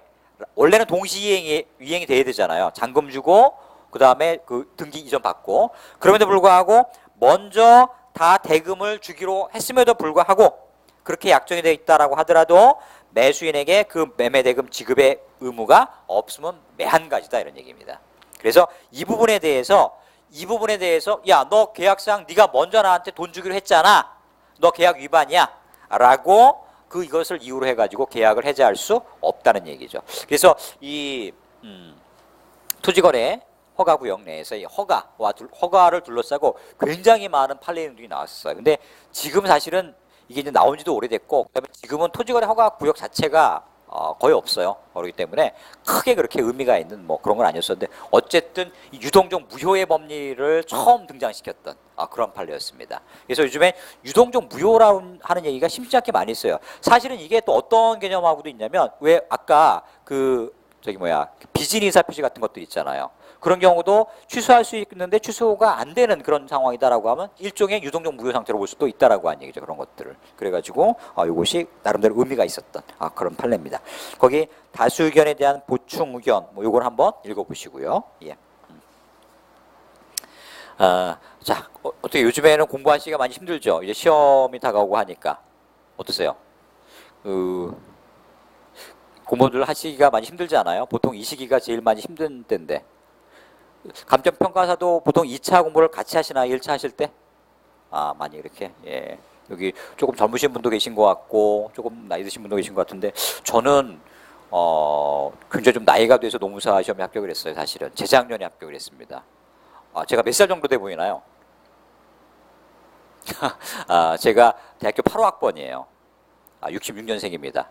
원래는 동시 이행이 돼야 되잖아요. 잔금 주고 그 다음에 그 등기 이전 받고. 그럼에도 불구하고 먼저 다 대금을 주기로 했음에도 불구하고 그렇게 약정이 되어 있다라고 하더라도 매수인에게 그 매매 대금 지급의 의무가 없으면 매한가지다, 이런 얘기입니다. 그래서 이 부분에 대해서 야, 너 계약상 네가 먼저 나한테 돈 주기로 했잖아. 너 계약 위반이야 라고 이것을 이유로 해가지고 계약을 해제할 수 없다는 얘기죠. 그래서 이 토지거래 허가구역 내에서 이 허가를 둘러싸고 굉장히 많은 판례 내용들이 나왔어요. 근데 지금 사실은 이게 이제 나온 지도 오래됐고, 그다음에 지금은 토지거래 허가구역 자체가 거의 없어요. 그렇기 때문에 크게 그렇게 의미가 있는 뭐 그런 건 아니었었는데 어쨌든 이 유동적 무효의 법리를 처음 등장시켰던 그런 판례였습니다. 그래서 요즘에 유동적 무효라고 하는 얘기가 심지 않게 많이 있어요. 사실은 이게 또 어떤 개념하고도 있냐면 왜 아까 그 저기 뭐야 비진 의사 표시 같은 것들 있잖아요. 그런 경우도 취소할 수 있는데 취소가 안 되는 그런 상황이다라고 하면 일종의 유동적 무효 상태로 볼 수도 있다라고 하는 얘기죠. 그런 것들을. 그래가지고 이것이 나름대로 의미가 있었던 그런 판례입니다. 거기 다수 의견에 대한 보충 의견 뭐 요걸 한번 읽어보시고요. 예. 자 어떻게 요즘에는 공부하시기가 많이 힘들죠. 이제 시험이 다가오고 하니까 어떠세요? 공부를 하시기가 많이 힘들지 않아요? 보통 이 시기가 제일 많이 힘든 때인데. 감정평가사도 보통 2차 공부를 같이 하시나요? 1차 하실 때? 많이 이렇게. 예. 여기 조금 젊으신 분도 계신 것 같고 조금 나이 드신 분도 계신 것 같은데 저는 굉장히 좀 나이가 돼서 노무사 시험에 합격을 했어요. 사실은 재작년에 합격을 했습니다. 제가 몇 살 정도 돼 보이나요? 제가 대학교 8호학번이에요. 66년생입니다.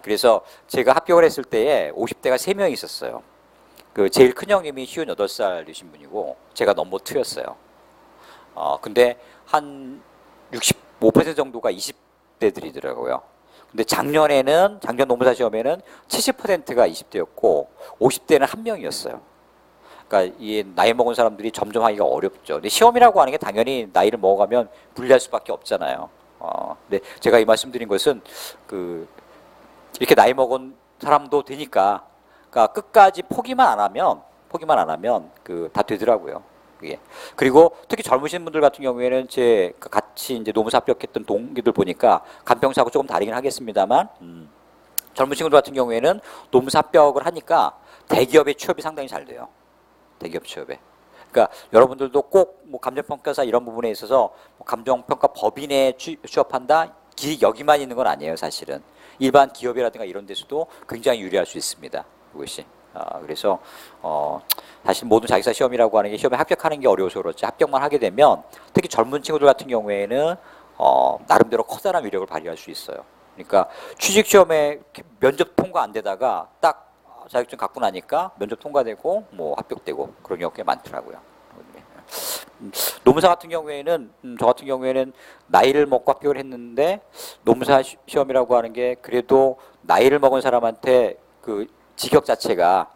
그래서 제가 합격을 했을 때에 50대가 3명이 있었어요. 그 제일 큰 형님이 58살이신 분이고 제가 넘버 2였어요. 근데 한 65% 정도가 20대들이더라고요. 근데 작년 노무사 시험에는 70%가 20대였고 50대는 한 명이었어요. 그러니까 이 나이 먹은 사람들이 점점 하기가 어렵죠. 근데 시험이라고 하는 게 당연히 나이를 먹어가면 불리할 수밖에 없잖아요. 근데 제가 이 말씀드린 것은 이렇게 나이 먹은 사람도 되니까 그러니까 끝까지 포기만 안 하면 다 되더라고요. 그게. 그리고 특히 젊으신 분들 같은 경우에는 제 같이 이제 노무사 합격했던 동기들 보니까 간평사하고 조금 다르긴 하겠습니다만 젊으신 분들 같은 경우에는 노무사 합격을 하니까 대기업의 취업이 상당히 잘 돼요. 대기업 취업에. 그러니까 여러분들도 꼭 뭐 감정평가사 이런 부분에 있어서 뭐 감정평가 법인에 취업한다 여기만 있는 건 아니에요. 사실은 일반 기업이라든가 이런 데서도 굉장히 유리할 수 있습니다. 그것이. 그래서 사실 모든 자기사 시험이라고 하는 게 시험에 합격하는 게 어려워서 그렇지 합격만 하게 되면 특히 젊은 친구들 같은 경우에는 나름대로 커다란 위력을 발휘할 수 있어요. 그러니까 취직 시험에 면접 통과 안 되다가 딱 자격증 갖고 나니까 면접 통과되고 뭐 합격되고 그런 경우가 많더라고요. 노무사 같은 경우에는 저 같은 경우에는 나이를 먹고 합격을 했는데 노무사 시험이라고 하는 게 그래도 나이를 먹은 사람한테 그 직역 자체가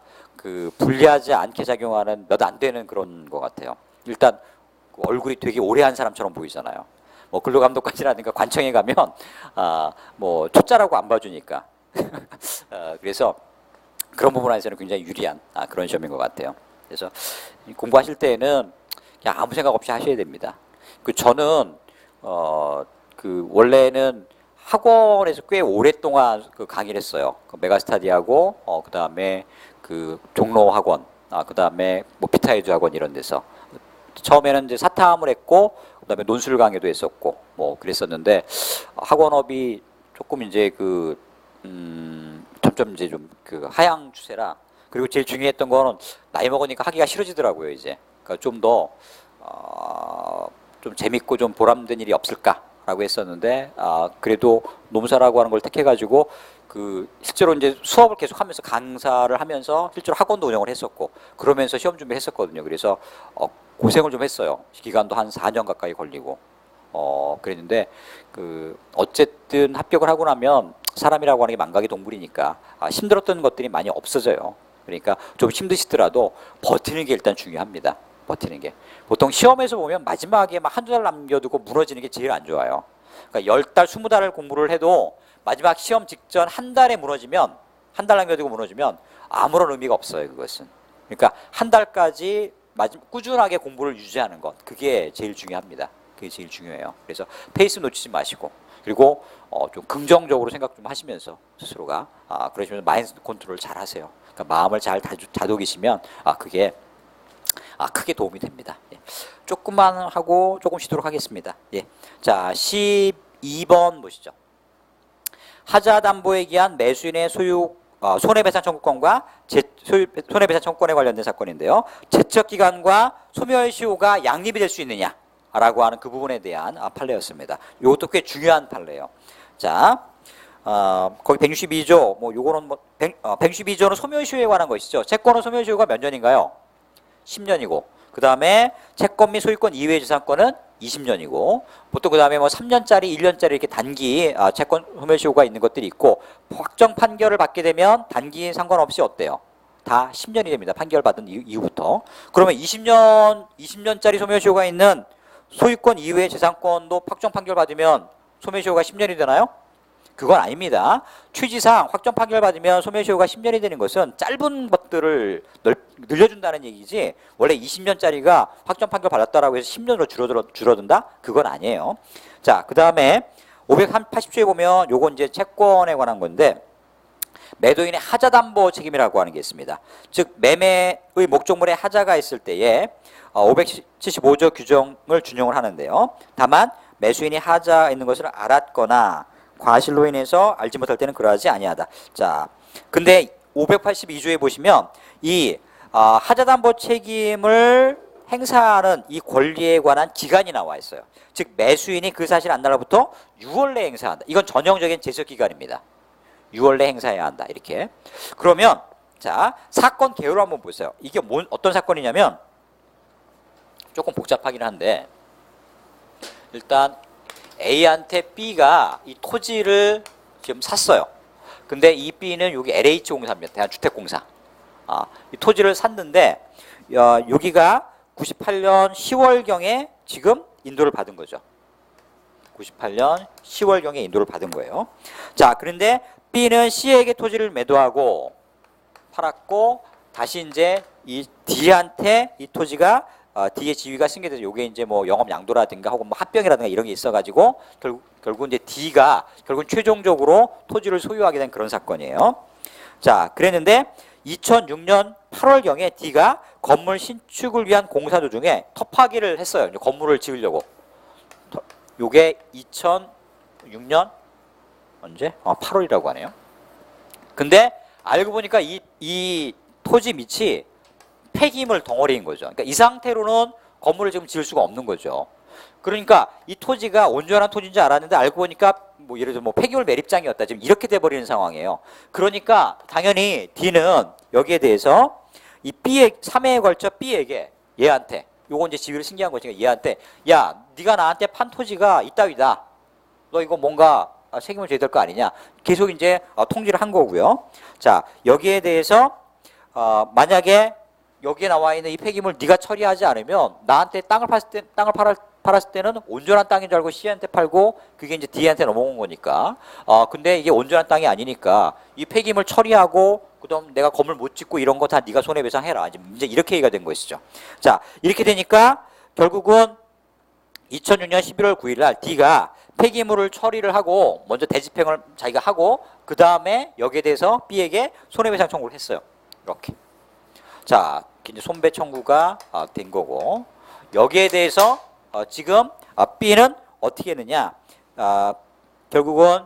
불리하지 않게 작용하는 몇 안 되는 그런 것 같아요. 일단 얼굴이 되게 오래 한 사람처럼 보이잖아요. 뭐 근로감독관이라든가 관청에 가면 뭐 초짜라고 안 봐주니까 그래서 그런 부분에서는 굉장히 유리한 그런 시험인 것 같아요. 그래서 공부하실 때는 그냥 아무 생각 없이 하셔야 됩니다. 저는 원래는 학원에서 꽤 오랫동안 강의를 했어요. 메가스타디하고 그다음에 종로 학원, 그다음에 뭐 피타에듀 학원 이런 데서 처음에는 이제 사탐을 했고 그다음에 논술 강의도 했었고 뭐 그랬었는데 학원업이 조금 이제 점점 이제 좀 하향 추세라. 그리고 제일 중요했던 거는 나이 먹으니까 하기가 싫어지더라고요. 이제 그러니까 좀 더 좀 재밌고 좀 보람된 일이 없을까라고 했었는데 그래도 노무사라고 하는 걸 택해가지고 실제로 이제 수업을 계속하면서 강사를 하면서 실제로 학원도 운영을 했었고 그러면서 시험 준비를 했었거든요. 그래서 고생을 좀 했어요. 기간도 한 4년 가까이 걸리고 그랬는데 어쨌든 합격을 하고 나면 사람이라고 하는 게 망각의 동물이니까 힘들었던 것들이 많이 없어져요. 그러니까 좀 힘드시더라도 버티는 게 일단 중요합니다. 버티는 게. 보통 시험에서 보면 마지막에 막 한두 달 남겨두고 무너지는 게 제일 안 좋아요. 그러니까 10달, 20달을 공부를 해도 마지막 시험 직전 한 달에 무너지면, 한 달 남겨두고 무너지면 아무런 의미가 없어요, 그것은. 그러니까 한 달까지 꾸준하게 공부를 유지하는 것. 그게 제일 중요합니다. 그게 제일 중요해요. 그래서 페이스 놓치지 마시고. 그리고 좀 긍정적으로 생각 좀 하시면서 스스로가 그러시면 마인드 컨트롤 잘 하세요. 그러니까 마음을 잘 다독이시면 그게 크게 도움이 됩니다. 예. 조금만 하고 조금 쉬도록 하겠습니다. 예. 자, 12번 보시죠. 하자 담보에 기한 매수인의 소유 손해배상 청구권과 손해배상 청구권에 관련된 사건인데요. 제척기간과 소멸시효가 양립이 될 수 있느냐라고 하는 그 부분에 대한 판례였습니다. 이것도 꽤 중요한 판례예요. 자, 거기 162조, 뭐 요거는 뭐 162조는 소멸시효에 관한 것이죠. 채권은 소멸시효가 몇 년인가요? 10년이고, 그 다음에 채권 및 소유권 이외의 재산권은 20년이고, 보통 그 다음에 뭐 3년짜리, 1년짜리 이렇게 단기 채권 소멸시효가 있는 것들이 있고, 확정 판결을 받게 되면 단기 상관없이 어때요? 다 10년이 됩니다. 판결 받은 이후부터. 그러면 20년짜리 소멸시효가 있는 소유권 이외의 재산권도 확정 판결 받으면 소멸시효가 10년이 되나요? 그건 아닙니다. 취지상 확정 판결 받으면 소멸시효가 10년이 되는 것은 짧은 것들을 늘려준다는 얘기지, 원래 20년짜리가 확정 판결 받았다라고 해서 10년으로 줄어든다? 그건 아니에요. 자, 그 다음에 580조에 보면 요건 이제 채권에 관한 건데, 매도인의 하자담보 책임이라고 하는 게 있습니다. 즉 매매의 목적물에 하자가 있을 때에 575조 규정을 준용을 하는데요. 다만 매수인이 하자가 있는 것을 알았거나 과실로 인해서 알지 못할 때는 그러하지 아니하다. 자, 근데 582조에 보시면 이 하자담보 책임을 행사하는 이 권리에 관한 기간이 나와 있어요. 즉 매수인이 그 사실 안 날로부터 6월 내에 행사한다. 이건 전형적인 제적 기간입니다. 6월 내에 행사해야 한다. 이렇게. 그러면 자, 사건 개요를 한번 보세요. 이게 어떤 사건이냐면 조금 복잡하긴 한데, 일단 A한테 B가 이 토지를 지금 샀어요. 근데 이 B는 여기 LH공사입니다. 대한주택공사. 이 토지를 샀는데 여기가 98년 10월경에 지금 인도를 받은 거죠. 98년 10월경에 인도를 받은 거예요. 자, 그런데 B는 C에게 토지를 매도하고 팔았고, 다시 이제 이 D한테 이 토지가 D의 지위가 승계돼서 요게 이제 뭐 영업 양도라든가 혹은 뭐 합병이라든가 이런 게 있어가지고 결국 이제 D가 결국 최종적으로 토지를 소유하게 된 그런 사건이에요. 자, 그랬는데 2006년 8월경에 D가 건물 신축을 위한 공사 도중에 터파기를 했어요. 이제 건물을 지으려고. 요게 2006년 언제? 8월이라고 하네요. 근데 알고 보니까 이 토지 밑이 폐기물 덩어리인 거죠. 그러니까 이 상태로는 건물을 지금 지을 수가 없는 거죠. 그러니까 이 토지가 온전한 토지인 줄 알았는데 알고 보니까 뭐 예를 들어 뭐 폐기물 매립장이었다. 지금 이렇게 돼버리는 상황이에요. 그러니까 당연히 D는 여기에 대해서 이 B에 3회에 걸쳐 B에게 얘한테 요거 이제 지위를 승계한 거니까 얘한테 야, 네가 나한테 판 토지가 이따위다. 너 이거 뭔가 책임을 져야 될 거 아니냐. 계속 이제 통지를 한 거고요. 자, 여기에 대해서 만약에 여기에 나와 있는 이 폐기물 네가 처리하지 않으면 나한테 땅을 팔았을 때는 온전한 땅인 줄 알고 C한테 팔고 그게 이제 D한테 넘어온 거니까. 근데 이게 온전한 땅이 아니니까 이 폐기물 처리하고 그다음 내가 건물 못 짓고 이런 거 다 네가 손해배상해라. 이제 이렇게 얘기가 된 것이죠. 자, 이렇게 되니까 결국은 2006년 11월 9일 날 D가 폐기물을 처리를 하고 먼저 대집행을 자기가 하고 그 다음에 여기에 대해서 B에게 손해배상 청구를 했어요. 이렇게. 자, 이제 손배 청구가 된 거고, 여기에 대해서 지금 B는 어떻게 했느냐? 결국은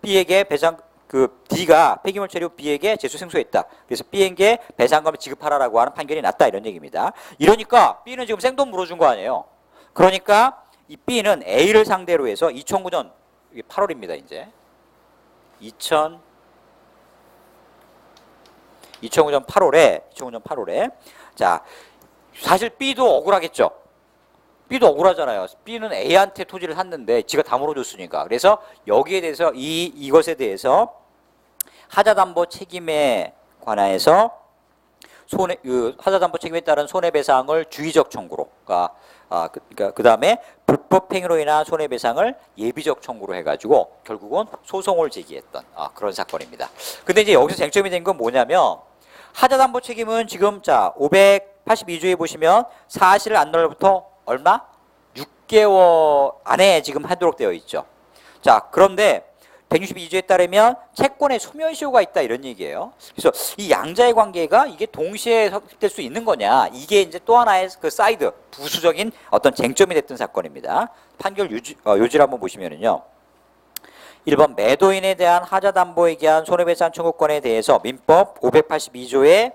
B에게 배상 D가 폐기물 처리 후 B에게 재수 생소했다. 그래서 B에게 배상금을 지급하라라고 하는 판결이 났다 이런 얘기입니다. 이러니까 B는 지금 생돈 물어준 거 아니에요. 그러니까 이 B는 A를 상대로 해서 2009년 이게 8월입니다. 이제 2009년 8월에 자, 사실 B도 억울하겠죠. B도 억울하잖아요. B는 A한테 토지를 샀는데 지가 다 물어줬으니까. 그래서 여기에 대해서 이것에 대해서 하자담보 책임에 관하여서 하자담보 책임에 따른 손해배상을 주의적 청구로, 그 다음에 불법 행위로 인한 손해배상을 예비적 청구로 해가지고 결국은 소송을 제기했던 그런 사건입니다. 근데 이제 여기서 쟁점이 된 건 뭐냐면 하자담보 책임은 지금 자 582조에 보시면 사실 안널로부터 얼마? 6개월 안에 지금 하도록 되어 있죠. 자, 그런데 162조에 따르면 채권에 소멸시효가 있다 이런 얘기예요. 그래서 이 양자의 관계가 이게 동시에 성립될 수 있는 거냐, 이게 이제 또 하나의 그 사이드 부수적인 어떤 쟁점이 됐던 사건입니다. 판결 요지를 한번 보시면은요. 1번 매도인에 대한 하자담보에 기한 손해배상 청구권에 대해서 민법 582조의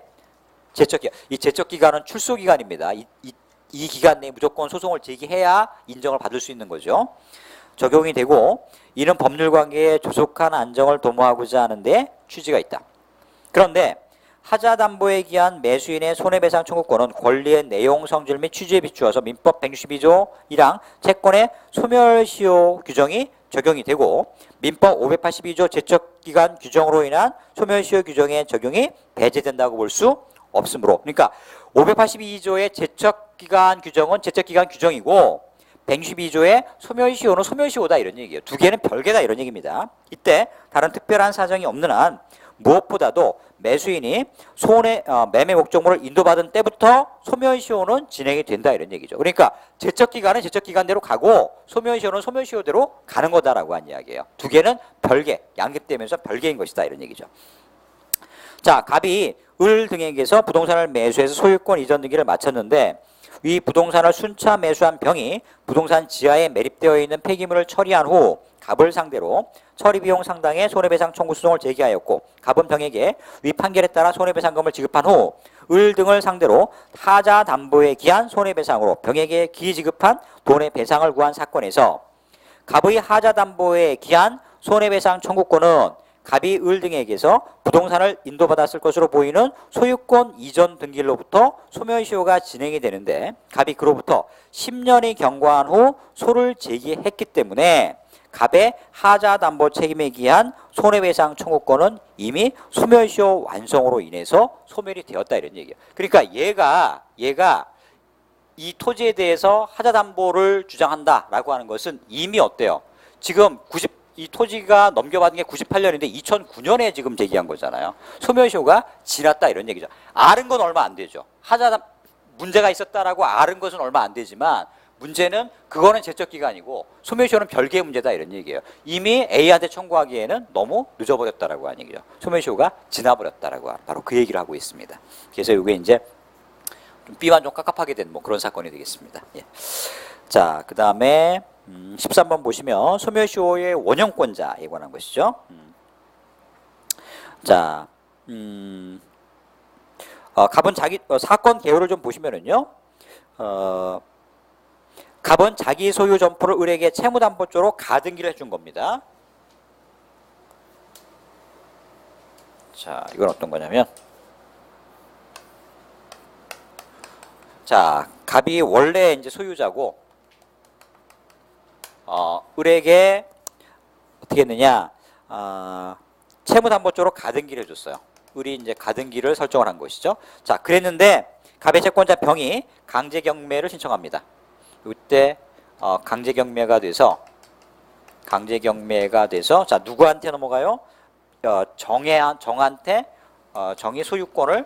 제척기간, 이 제척기간은 출소기간입니다. 이 기간 내에 무조건 소송을 제기해야 인정을 받을 수 있는 거죠. 적용이 되고 이는 법률 관계의 조속한 안정을 도모하고자 하는데 취지가 있다. 그런데 하자 담보에 기한 매수인의 손해배상 청구권은 권리의 내용, 성질 및 취지에 비추어서 민법 162조 1항 채권의 소멸시효 규정이 적용이 되고 민법 582조 제척기간 규정으로 인한 소멸시효 규정의 적용이 배제된다고 볼 수 없으므로, 그러니까 582조의 제척기간 규정은 제척기간 규정이고 162조의 소멸시효는 소멸시효다 이런 얘기예요. 두 개는 별개다 이런 얘기입니다. 이때 다른 특별한 사정이 없는 한 무엇보다도 매수인이 매매 목적물을 인도받은 때부터 소멸시효는 진행이 된다 이런 얘기죠. 그러니까 제척기간은 제척기간대로 가고 소멸시효는 소멸시효대로 가는 거다라고 한 이야기예요. 두 개는 별개, 양립되면서 별개인 것이다 이런 얘기죠. 자, 갑이 을 등에게서 부동산을 매수해서 소유권 이전 등기를 마쳤는데 이 부동산을 순차 매수한 병이 부동산 지하에 매립되어 있는 폐기물을 처리한 후 갑을 상대로 처리비용 상당의 손해배상 청구 소송을 제기하였고 갑은 병에게 위 판결에 따라 손해배상금을 지급한 후 을 등을 상대로 타자 담보에 기한 손해배상으로 병에게 기지급한 돈의 배상을 구한 사건에서 갑의 하자 담보에 기한 손해배상 청구권은 갑이 을 등에게서 부동산을 인도받았을 것으로 보이는 소유권 이전 등기로부터 소멸시효가 진행이 되는데 갑이 그로부터 10년이 경과한 후 소를 제기했기 때문에 갑의 하자 담보 책임에 기한 손해배상 청구권은 이미 소멸시효 완성으로 인해서 소멸이 되었다 이런 얘기예요. 그러니까 얘가 이 토지에 대해서 하자 담보를 주장한다라고 하는 것은 이미 어때요? 지금 이 토지가 넘겨받은 게 98년인데 2009년에 지금 제기한 거잖아요. 소멸시효가 지났다 이런 얘기죠. 앓은 건 얼마 안 되죠. 문제가 있었다라고 앓은 것은 얼마 안 되지만 문제는 그거는 제척기간이고 소멸시효는 별개의 문제다 이런 얘기예요. 이미 A한테 청구하기에는 너무 늦어버렸다라고 하는 얘기죠. 소멸시효가 지나버렸다라고 바로 그 얘기를 하고 있습니다. 그래서 이게 이제 좀 B만 좀 깝깝하게 된 뭐 그런 사건이 되겠습니다. 예. 자, 그 다음에 13번 보시면 소멸시효의 원형권자에 관한 것이죠. 자, 갑은 사건 개요를 좀 보시면은요. 갑은 자기 소유 점포를 을에게 채무담보조로 가등기를 해준 겁니다. 자, 이건 어떤 거냐면, 자, 갑이 원래 이제 소유자고, 을에게 어떻게 했느냐, 채무담보조로 가등기를 해줬어요. 을이 이제 가등기를 설정을 한 것이죠. 자, 그랬는데 갑의 채권자 병이 강제경매를 신청합니다. 이때 강제경매가 돼서 자, 누구한테 넘어가요? 정한테 정의 소유권을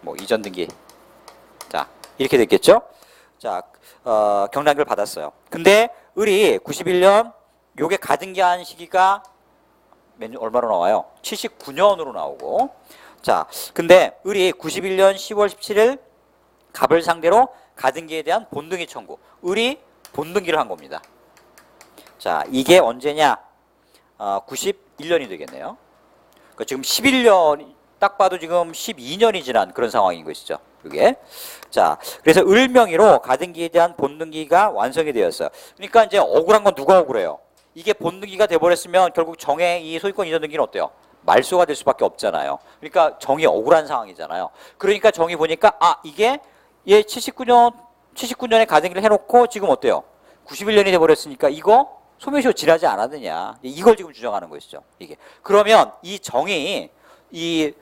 뭐 이전 등기, 자 이렇게 됐겠죠. 자, 경락을 받았어요. 근데 을이 91년 요게 가등기한 시기가 얼마로 나와요? 79년으로 나오고, 자, 근데 을이 91년 10월 17일 갑을 상대로 가등기에 대한 본등기 청구, 을이 본등기를 한 겁니다. 자, 이게 언제냐? 91년이 되겠네요. 그러니까 지금 11년, 딱 봐도 지금 12년이 지난 그런 상황인 것이죠. 그게. 자, 그래서 을 명의로 가등기에 대한 본등기가 완성이 되었어요. 그러니까 이제 억울한 건 누가 억울해요? 이게 본등기가 돼버렸으면 결국 정의 이 소유권 이전 등기는 어때요? 말소가 될 수밖에 없잖아요. 그러니까 정이 억울한 상황이잖아요. 그러니까 정이 보니까 이게 얘 79년에 가등기를 해놓고 지금 어때요? 91년이 돼버렸으니까 이거 소멸시효 지나지 않았느냐. 이걸 지금 주장하는 것이죠. 이게. 그러면 이 정이 이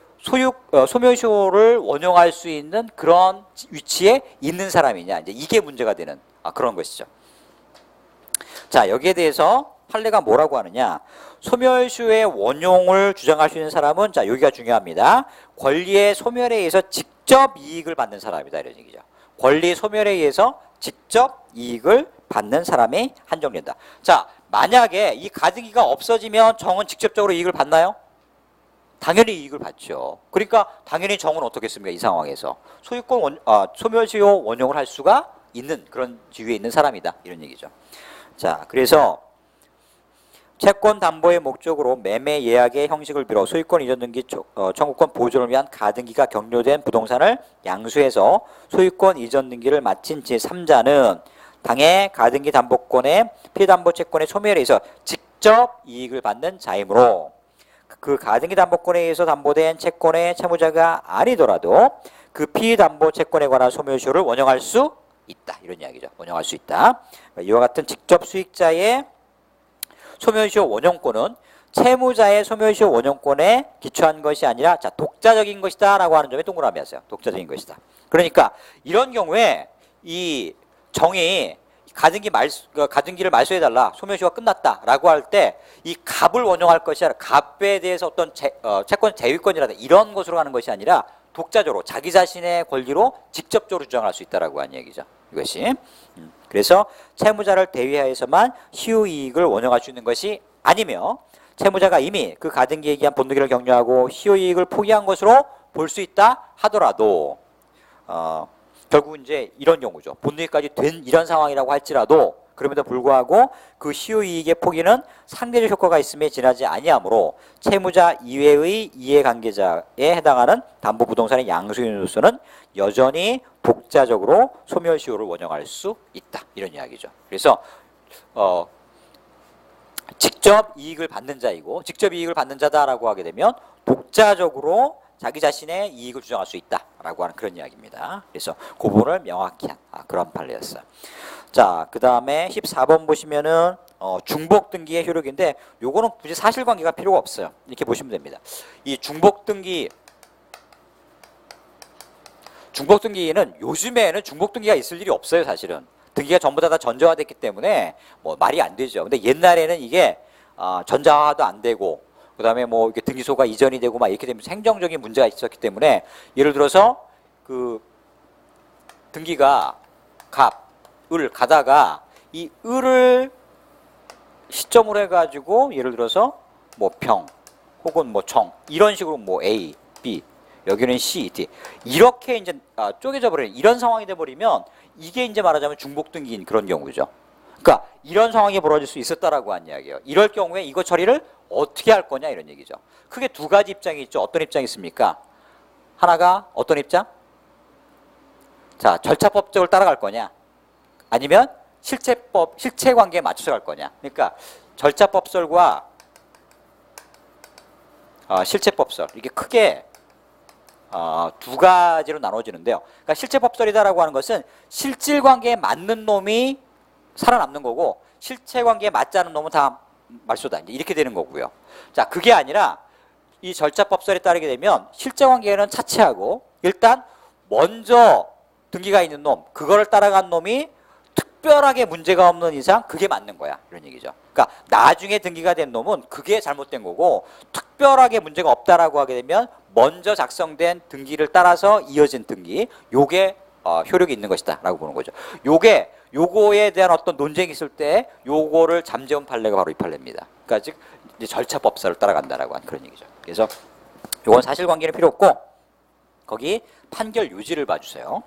소멸시효를 원용할 수 있는 그런 위치에 있는 사람이냐. 이제 이게 문제가 되는 그런 것이죠. 자, 여기에 대해서 판례가 뭐라고 하느냐. 소멸시효의 원용을 주장할 수 있는 사람은, 자, 여기가 중요합니다. 권리의 소멸에 의해서 직접 이익을 받는 사람이다 이런 얘기죠. 권리 소멸에 의해서 직접 이익을 받는 사람이 한정된다. 자, 만약에 이 가등기가 없어지면 정은 직접적으로 이익을 받나요? 당연히 이익을 받죠. 그러니까 당연히 정은 어떻겠습니까? 이 상황에서 소멸시효 원용을 할 수가 있는 그런 지위에 있는 사람이다 이런 얘기죠. 자, 그래서 채권 담보의 목적으로 매매 예약의 형식을 빌어 소유권 이전 등기 청구권 보존을 위한 가등기가 격려된 부동산을 양수해서 소유권 이전 등기를 마친 제3자는 당해 가등기 담보권의 피담보 채권의 소멸에 의해서 직접 이익을 받는 자이므로 그 가등기 담보권에 의해서 담보된 채권의 채무자가 아니더라도 그 피담보 채권에 관한 소멸시효를 원형할 수 있다. 이런 이야기죠. 원형할 수 있다. 이와 같은 직접 수익자의 소멸시효 원형권은 채무자의 소멸시효 원형권에 기초한 것이 아니라 자, 독자적인 것이다 라고 하는 점에 동그라미 하세요. 독자적인 것이다. 그러니까 이런 경우에 이 정이 가등기를 말소해달라, 소멸시효가 끝났다 라고 할 때 이 갑을 원형할 것이 아니라 갑에 대해서 어떤 채권 제위권이라든가 이런 것으로 가는 것이 아니라 독자적으로 자기 자신의 권리로 직접적으로 주장할 수 있다라고 하는 얘기죠. 이것이. 그래서 채무자를 대위하여서만 시효이익을 원형할 수 있는 것이 아니며 채무자가 이미 그 가등기에 기한 본등기를 격려하고 시효이익을 포기한 것으로 볼 수 있다 하더라도 결국 이제 이런 경우죠. 본등기까지 된 이런 상황이라고 할지라도 그럼에도 불구하고 그 시효이익의 포기는 상대적 효과가 있음에 지나지 아니하므로 채무자 이외의 이해관계자에 해당하는 담보부동산의 양수인으로서는 여전히 독자적으로 소멸시효를 원형할 수 있다. 이런 이야기죠. 그래서 직접 이익을 받는 자이고 직접 이익을 받는 자다라고 하게 되면 독자적으로 자기 자신의 이익을 주장할 수 있다라고 하는 그런 이야기입니다. 그래서 그 부분을 명확히 한 그런 판례였어요. 자, 그 다음에 14번 보시면은 중복 등기의 효력인데 요거는 굳이 사실관계가 필요가 없어요. 이렇게 보시면 됩니다. 이 중복 등기는 요즘에는 중복 등기가 있을 일이 없어요. 사실은 등기가 전부 다 전자화됐기 때문에 뭐 말이 안 되죠. 근데 옛날에는 이게 전자화도 안 되고 그 다음에 뭐 이렇게 등기소가 이전이 되고 막 이렇게 되면서 행정적인 문제가 있었기 때문에 예를 들어서 그 등기가 을 가다가 이 을을 시점으로 해가지고 예를 들어서 뭐 평 혹은 뭐 청 이런 식으로 뭐 A, B 여기는 C, D 이렇게 이제 쪼개져 버리는 이런 상황이 돼 버리면 이게 이제 말하자면 중복 등기인 그런 경우죠. 그러니까 이런 상황이 벌어질 수 있었다라고 한 이야기예요. 이럴 경우에 이거 처리를 어떻게 할 거냐 이런 얘기죠. 크게 두 가지 입장이 있죠. 어떤 입장이 있습니까? 하나가 어떤 입장? 자, 절차법적으로 따라갈 거냐? 아니면 실체관계에 맞춰서 갈 거냐. 그러니까 절차법설과 실체법설 이게 크게 두 가지로 나눠지는데요. 그러니까 실체법설이다라고 하는 것은 실질관계에 맞는 놈이 살아남는 거고 실체관계에 맞지 않은 놈은 다 말소다. 이렇게 되는 거고요. 자, 그게 아니라 이 절차법설에 따르게 되면 실체관계는 차치하고 일단 먼저 등기가 있는 놈 그거를 따라간 놈이 특별하게 문제가 없는 이상 그게 맞는 거야. 이런 얘기죠. 그러니까 나중에 등기가 된 놈은 그게 잘못된 거고 특별하게 문제가 없다라고 하게 되면 먼저 작성된 등기를 따라서 이어진 등기 요게 효력이 있는 것이다 라고 보는 거죠. 요거에 대한 어떤 논쟁이 있을 때 요거를 잠재운 판례가 바로 이 판례입니다. 그러니까 즉 이제 절차법설을 따라간다라고 하는 그런 얘기죠. 그래서 요건 사실관계는 필요 없고 거기 판결 유지를 봐주세요.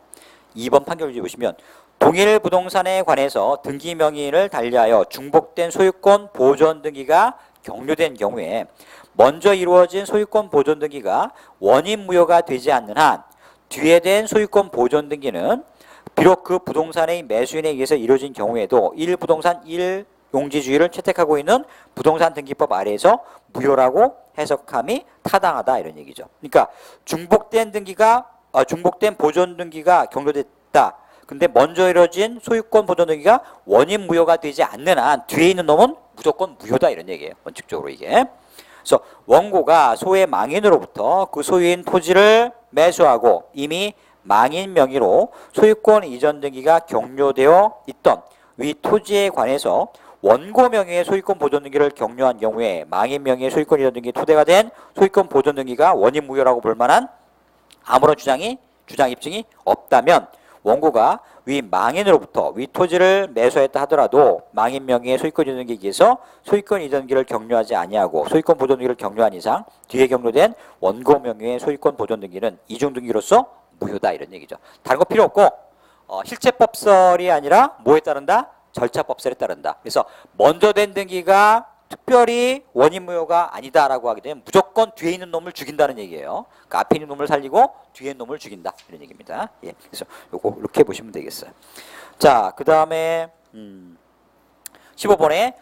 2번 판결 유지 보시면 동일 부동산에 관해서 등기 명의인을 달리하여 중복된 소유권 보존 등기가 격려된 경우에 먼저 이루어진 소유권 보존 등기가 원인 무효가 되지 않는 한 뒤에 된 소유권 보존 등기는 비록 그 부동산의 매수인에 의해서 이루어진 경우에도 1부동산 1용지주의를 채택하고 있는 부동산 등기법 아래에서 무효라고 해석함이 타당하다 이런 얘기죠. 그러니까 중복된 보존 등기가 격려됐다. 근데 먼저 이루어진 소유권 보존 등기가 원인 무효가 되지 않는 한 뒤에 있는 놈은 무조건 무효다 이런 얘기예요. 원칙적으로 이게. 그래서 원고가 소의 망인으로부터 그 소유인 토지를 매수하고 이미 망인 명의로 소유권 이전 등기가 격려되어 있던 위 토지에 관해서 원고 명의의 소유권 보존 등기를 격려한 경우에 망인 명의의 소유권 이전 등기 토대가 된 소유권 보존 등기가 원인 무효라고 볼 만한 아무런 주장 입증이 없다면 원고가 위 망인으로부터 위 토지를 매수했다 하더라도 망인 명의의 소유권 이전 등기에 의해서 소유권 이전기를 격려하지 아니하고 소유권 보존 등기를 격려한 이상 뒤에 격려된 원고 명의의 소유권 보존 등기는 이중 등기로서 무효다 이런 얘기죠. 다른 거 필요 없고 실체법설이 아니라 뭐에 따른다? 절차법설에 따른다. 그래서 먼저 된 등기가 특별히 원인 무효가 아니다라고 하게 되면 무조건 뒤에 있는 놈을 죽인다는 얘기예요. 그러니까 앞에 있는 놈을 살리고 뒤에 있는 놈을 죽인다 이런 얘기입니다. 예, 그래서 요거 이렇게 보시면 되겠어요. 자, 그 다음에 15번에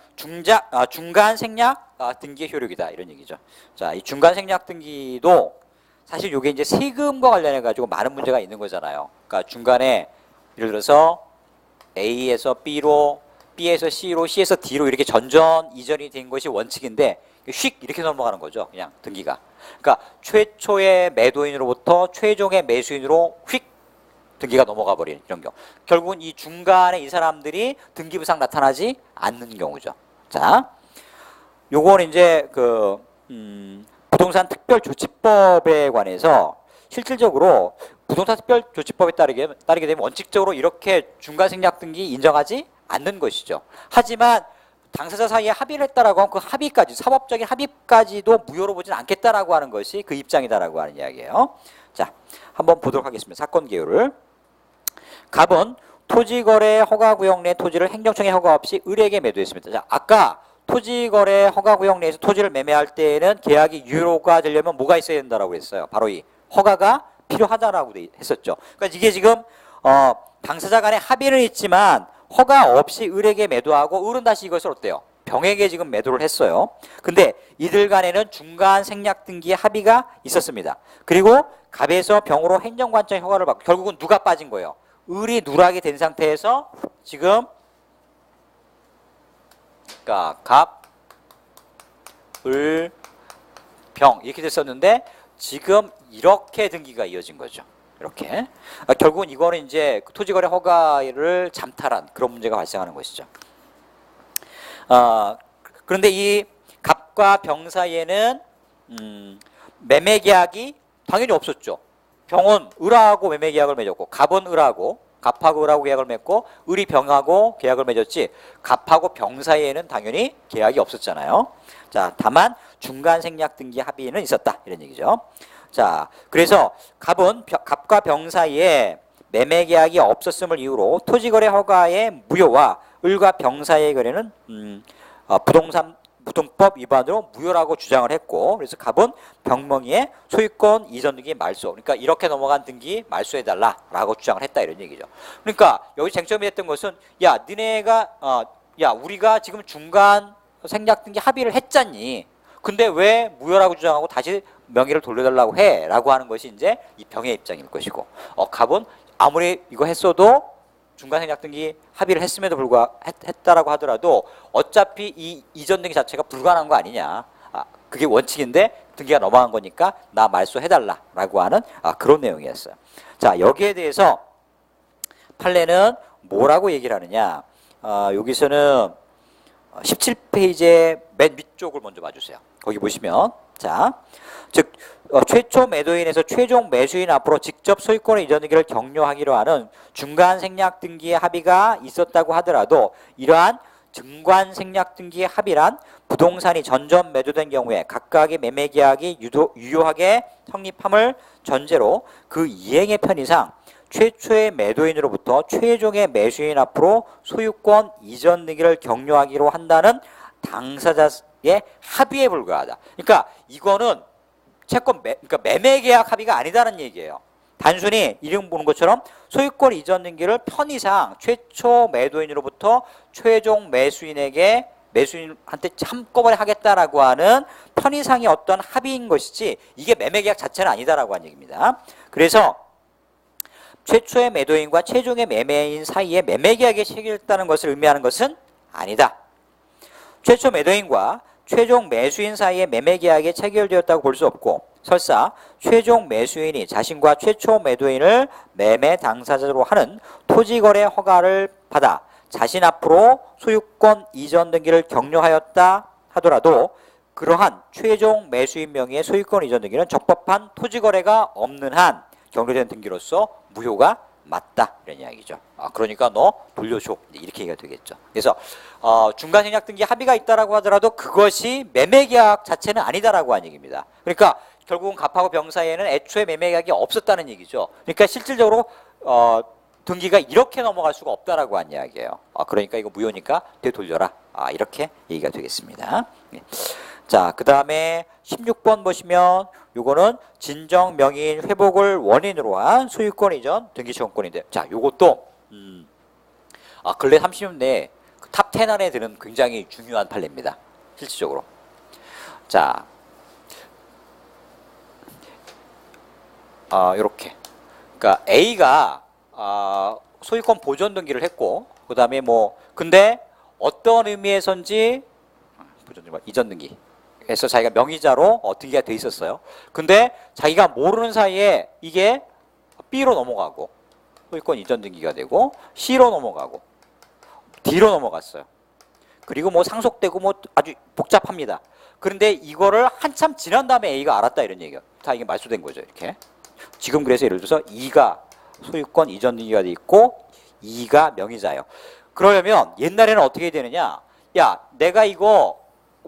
중간 생략 등기의 효력이다 이런 얘기죠. 자, 이 중간 생략 등기도 사실 이게 이제 세금과 관련해 가지고 많은 문제가 있는 거잖아요. 그러니까 중간에 예를 들어서 A에서 B로, B에서 C로, C에서 D로 이렇게 전전 이전이 된 것이 원칙인데 휙 이렇게 넘어가는 거죠. 그냥 등기가. 그러니까 최초의 매도인으로부터 최종의 매수인으로 휙 등기가 넘어가 버리는 이런 경우. 결국은 이 중간에 이 사람들이 등기부상 나타나지 않는 경우죠. 자, 요건 이제 부동산 특별조치법에 관해서 실질적으로 부동산 특별조치법에 따르게 되면 원칙적으로 이렇게 중간 생략 등기 인정하지 않는 것이죠. 하지만 당사자 사이에 합의를 했다라고 하면 그 합의까지, 사법적인 합의까지도 무효로 보지는 않겠다라고 하는 것이 그 입장이다라고 하는 이야기예요. 자, 한번 보도록 하겠습니다. 사건 개요를. 갑은 토지거래 허가구역 내 토지를 행정청의 허가 없이 을에게 매도했습니다. 자, 아까 토지거래 허가구역 내에서 토지를 매매할 때에는 계약이 유효가 되려면 뭐가 있어야 된다라고 했어요. 바로 이 허가가 필요하다라고 했었죠. 그러니까 이게 지금 당사자 간에 합의를 했지만 허가 없이 을에게 매도하고 을은 다시 이것을 어때요? 병에게 지금 매도를 했어요. 근데 이들 간에는 중간 생략 등기의 합의가 있었습니다. 그리고 갑에서 병으로 행정관청 허가를 받고 결국은 누가 빠진 거예요? 을이 누락이 된 상태에서 지금 그러니까 갑, 을, 병 이렇게 됐었는데 지금 이렇게 등기가 이어진 거죠. 이렇게. 결국은 이거는 이제 토지거래 허가를 잠탈한 그런 문제가 발생하는 것이죠. 그런데 이 갑과 병 사이에는 매매 계약이 당연히 없었죠. 병은 을하고 매매 계약을 맺었고 갑은 을하고 갑하고 을하고 계약을 맺고 을이 병하고 계약을 맺었지 갑하고 병 사이에는 당연히 계약이 없었잖아요. 자, 다만 중간 생략 등기 합의는 있었다 이런 얘기죠. 자, 그래서 갑과 병 사이에 매매 계약이 없었음을 이유로 토지거래 허가의 무효와 을과 병 사이의 거래는 부동법 위반으로 무효라고 주장을 했고, 그래서 갑은 병명의의 소유권 이전 등기 말소, 그러니까 이렇게 넘어간 등기 말소해달라라고 주장을 했다 이런 얘기죠. 그러니까 여기 쟁점이 됐던 것은 야 니네가 우리가 지금 중간 생략 등기 합의를 했잖니. 근데 왜 무효라고 주장하고 다시 명의를 돌려달라고 해? 라고 하는 것이 이제 이 병의 입장일 것이고, 갑은 아무리 이거 했어도 중간 생략 등기 합의를 했음에도 했다라고 하더라도 어차피 이 이전 등기 자체가 불가능한 거 아니냐. 그게 원칙인데 등기가 넘어간 거니까 나 말소해달라라고 하는 그런 내용이었어요. 자, 여기에 대해서 판례는 뭐라고 얘기를 하느냐. 여기서는 17페이지의 맨 밑쪽을 먼저 봐주세요. 거기 보시면 자, 즉 최초 매도인에서 최종 매수인 앞으로 직접 소유권의 이전 등기를 격려하기로 하는 중간 생략 등기의 합의가 있었다고 하더라도 이러한 증관 생략 등기의 합의란 부동산이 전전 매도된 경우에 각각의 매매 계약이 유효하게 성립함을 전제로 그 이행의 편의상 최초의 매도인으로부터 최종의 매수인 앞으로 소유권 이전 등기를 격려하기로 한다는 당사자의 합의에 불과하다. 그러니까 이거는 그러니까 매매 계약 합의가 아니다는 얘기예요. 단순히 이름 보는 것처럼 소유권 이전 등기를 편의상 최초 매도인으로부터 최종 매수인한테 한꺼번에 하겠다라고 하는 편의상의 어떤 합의인 것이지 이게 매매 계약 자체는 아니다라고 하는 얘기입니다. 그래서 최초의 매도인과 최종의 매매인 사이에 매매 계약이 체결됐다는 것을 의미하는 것은 아니다. 최초 매도인과 최종 매수인 사이에 매매 계약이 체결되었다고 볼 수 없고, 설사 최종 매수인이 자신과 최초 매도인을 매매 당사자로 하는 토지거래 허가를 받아 자신 앞으로 소유권 이전 등기를 격려하였다 하더라도 그러한 최종 매수인 명의의 소유권 이전 등기는 적법한 토지거래가 없는 한 격려된 등기로서 무효가 맞다 이런 이야기죠. 그러니까 너 돌려줘 이렇게 얘기가 되겠죠. 그래서 중간 생략 등기 합의가 있다라고 하더라도 그것이 매매 계약 자체는 아니다라고 하는 얘기입니다. 그러니까 결국은 갑하고 병 사이에는 애초에 매매 계약이 없었다는 얘기죠. 그러니까 실질적으로 등기가 이렇게 넘어갈 수가 없다라고 하는 이야기예요. 그러니까 이거 무효니까 되돌려라 이렇게 얘기가 되겠습니다. 예. 자, 그 다음에 16번 보시면 요거는 진정 명의인 회복을 원인으로 한 소유권 이전 등기 청구권인데, 자, 요것도 근래 30년 내에 탑 10 안에 드는 굉장히 중요한 판례입니다. 실질적으로. 자, 요렇게. 그러니까 A가 소유권 보존 등기를 했고, 그 다음에 근데 어떤 의미에선지 보존 등기, 이전 등기. 그래서 자기가 명의자로 등기가 돼 있었어요. 근데 자기가 모르는 사이에 이게 B로 넘어가고, 소유권 이전 등기가 되고, C로 넘어가고, D로 넘어갔어요. 그리고 상속되고 아주 복잡합니다. 그런데 이거를 한참 지난 다음에 A가 알았다 이런 얘기예요. 다 이게 말소된 거죠, 이렇게. 지금 그래서 예를 들어서 E가 소유권 이전 등기가 돼 있고 E가 명의자예요. 그러려면 옛날에는 어떻게 되느냐? 야, 내가 이거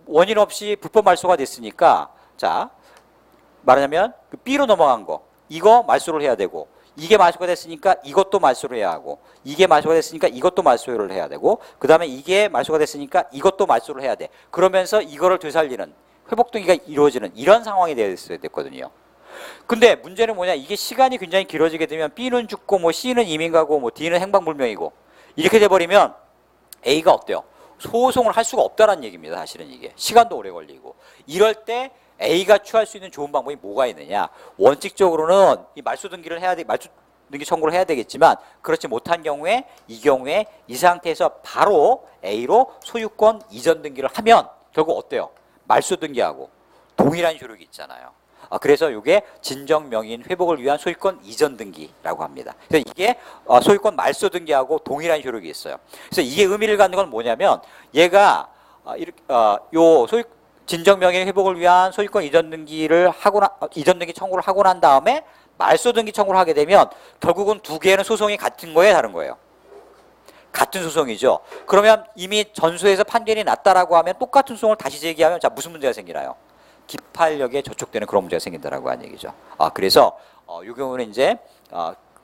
원인 없이 불법 말소가 됐으니까, 자, 말하자면 B로 넘어간 거, 이거 말소를 해야 되고, 이게 말소가 됐으니까 이것도 말소를 해야 하고, 이게 말소가 됐으니까 이것도 말소를 해야 되고, 그 다음에 이게 말소가 됐으니까 이것도 말소를 해야 돼. 그러면서 이거를 되살리는 회복 등기가 이루어지는 이런 상황이 되었어야 됐거든요. 근데 문제는 뭐냐? 이게 시간이 굉장히 길어지게 되면 B는 죽고 C는 이민 가고 D는 행방불명이고 이렇게 돼버리면 A가 어때요? 소송을 할 수가 없다는 얘기입니다. 사실은 이게 시간도 오래 걸리고, 이럴 때 A가 취할 수 있는 좋은 방법이 뭐가 있느냐? 원칙적으로는 이 말소 등기를 해야 돼, 말소 등기 청구를 해야 되겠지만, 그렇지 못한 경우에 이 상태에서 바로 A로 소유권 이전 등기를 하면 결국 어때요? 말소 등기하고 동일한 효력이 있잖아요. 그래서 이게 진정 명의인 회복을 위한 소유권 이전 등기라고 합니다. 그래서 이게 소유권 말소 등기하고 동일한 효력이 있어요. 그래서 이게 의미를 갖는 건 뭐냐면, 얘가 진정 명의인 회복을 위한 소유권 이전 등기를 이전 등기 청구를 하고 난 다음에 말소 등기 청구를 하게 되면 결국은 두 개는 소송이 같은 거예요, 다른 거예요? 같은 소송이죠. 그러면 이미 전소에서 판결이 났다라고 하면 똑같은 소송을 다시 제기하면, 자, 무슨 문제가 생기나요? 기판력에 저촉되는 그런 문제가 생긴다라고 하는 얘기죠. 그래서 이 경우는 이제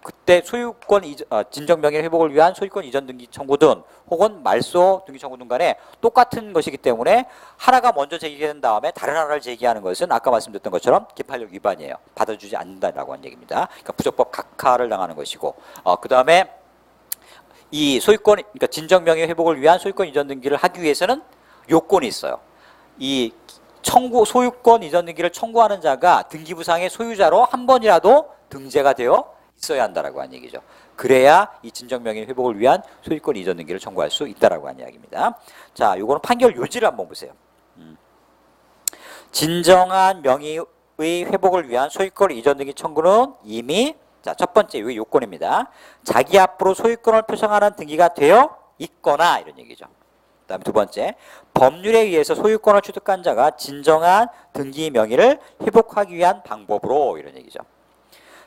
그때 소유권 진정 명의 회복을 위한 소유권 이전 등기 청구든 혹은 말소 등기 청구든 간에 똑같은 것이기 때문에 하나가 먼저 제기된 다음에 다른 하나를 제기하는 것은 아까 말씀드렸던 것처럼 기판력 위반이에요. 받아주지 않는다라고 하는 얘기입니다. 그러니까 부적법 각하를 당하는 것이고, 그 다음에 이 소유권, 그러니까 진정 명의 회복을 위한 소유권 이전 등기를 하기 위해서는 요건이 있어요. 이 소유권 이전 등기를 청구하는 자가 등기부상의 소유자로 한 번이라도 등재가 되어 있어야 한다라고 하는 얘기죠. 그래야 이 진정 명의 회복을 위한 소유권 이전 등기를 청구할 수 있다라고 하는 이야기입니다. 자, 요거는 판결 요지를 한번 보세요. 진정한 명의의 회복을 위한 소유권 이전 등기 청구는 이미, 자, 첫 번째 요 요건입니다. 자기 앞으로 소유권을 표성하는 등기가 되어 있거나 이런 얘기죠. 그 다음에 두 번째, 법률에 의해서 소유권을 취득한 자가 진정한 등기 명의를 회복하기 위한 방법으로 이런 얘기죠.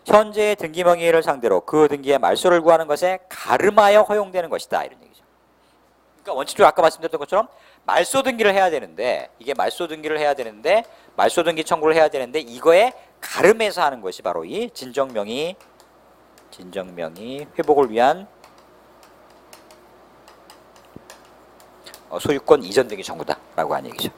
현재의 등기 명의를 상대로 그 등기의 말소를 구하는 것에 가름하여 허용되는 것이다 이런 얘기죠. 그러니까 원칙적으로 아까 말씀드렸던 것처럼 말소 등기를 해야 되는데, 이게 말소 등기를 해야 되는데 말소 등기 청구를 해야 되는데 이거에 가름해서 하는 것이 바로 이 진정 명의 회복을 위한 소유권 이전 등기 청구다라고 하는 얘기죠.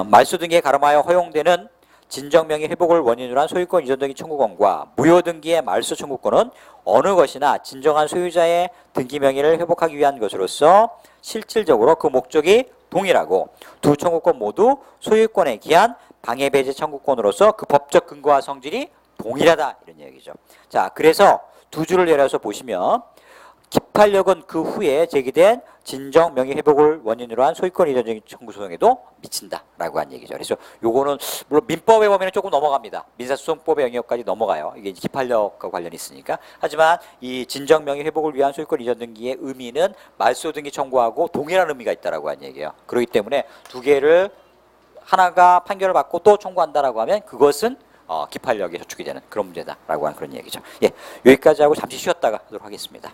말소 등기에 가름하여 허용되는 진정 명의 회복을 원인으로 한 소유권 이전 등기 청구권과 무효 등기의 말소 청구권은 어느 것이나 진정한 소유자의 등기 명의를 회복하기 위한 것으로서 실질적으로 그 목적이 동일하고 두 청구권 모두 소유권에 기한 방해 배제 청구권으로서 그 법적 근거와 성질이 동일하다 이런 얘기죠. 자, 그래서 두 줄을 내려서 보시면 기판력은 그 후에 제기된 진정 명의 회복을 원인으로 한 소유권 이전 등기 청구 소송에도 미친다라고 한 얘기죠. 그래서 요거는 물론 민법에 보면 조금 넘어갑니다. 민사소송법의 영역까지 넘어가요. 이게 기판력과 관련이 있으니까. 하지만 이 진정 명의 회복을 위한 소유권 이전 등기의 의미는 말소 등기 청구하고 동일한 의미가 있다라고 한 얘기예요. 그렇기 때문에 두 개를 하나가 판결을 받고 또 청구한다라고 하면 그것은 기판력에 저축이 되는 그런 문제다라고 하는 그런 얘기죠. 예, 여기까지 하고 잠시 쉬었다가 하도록 하겠습니다.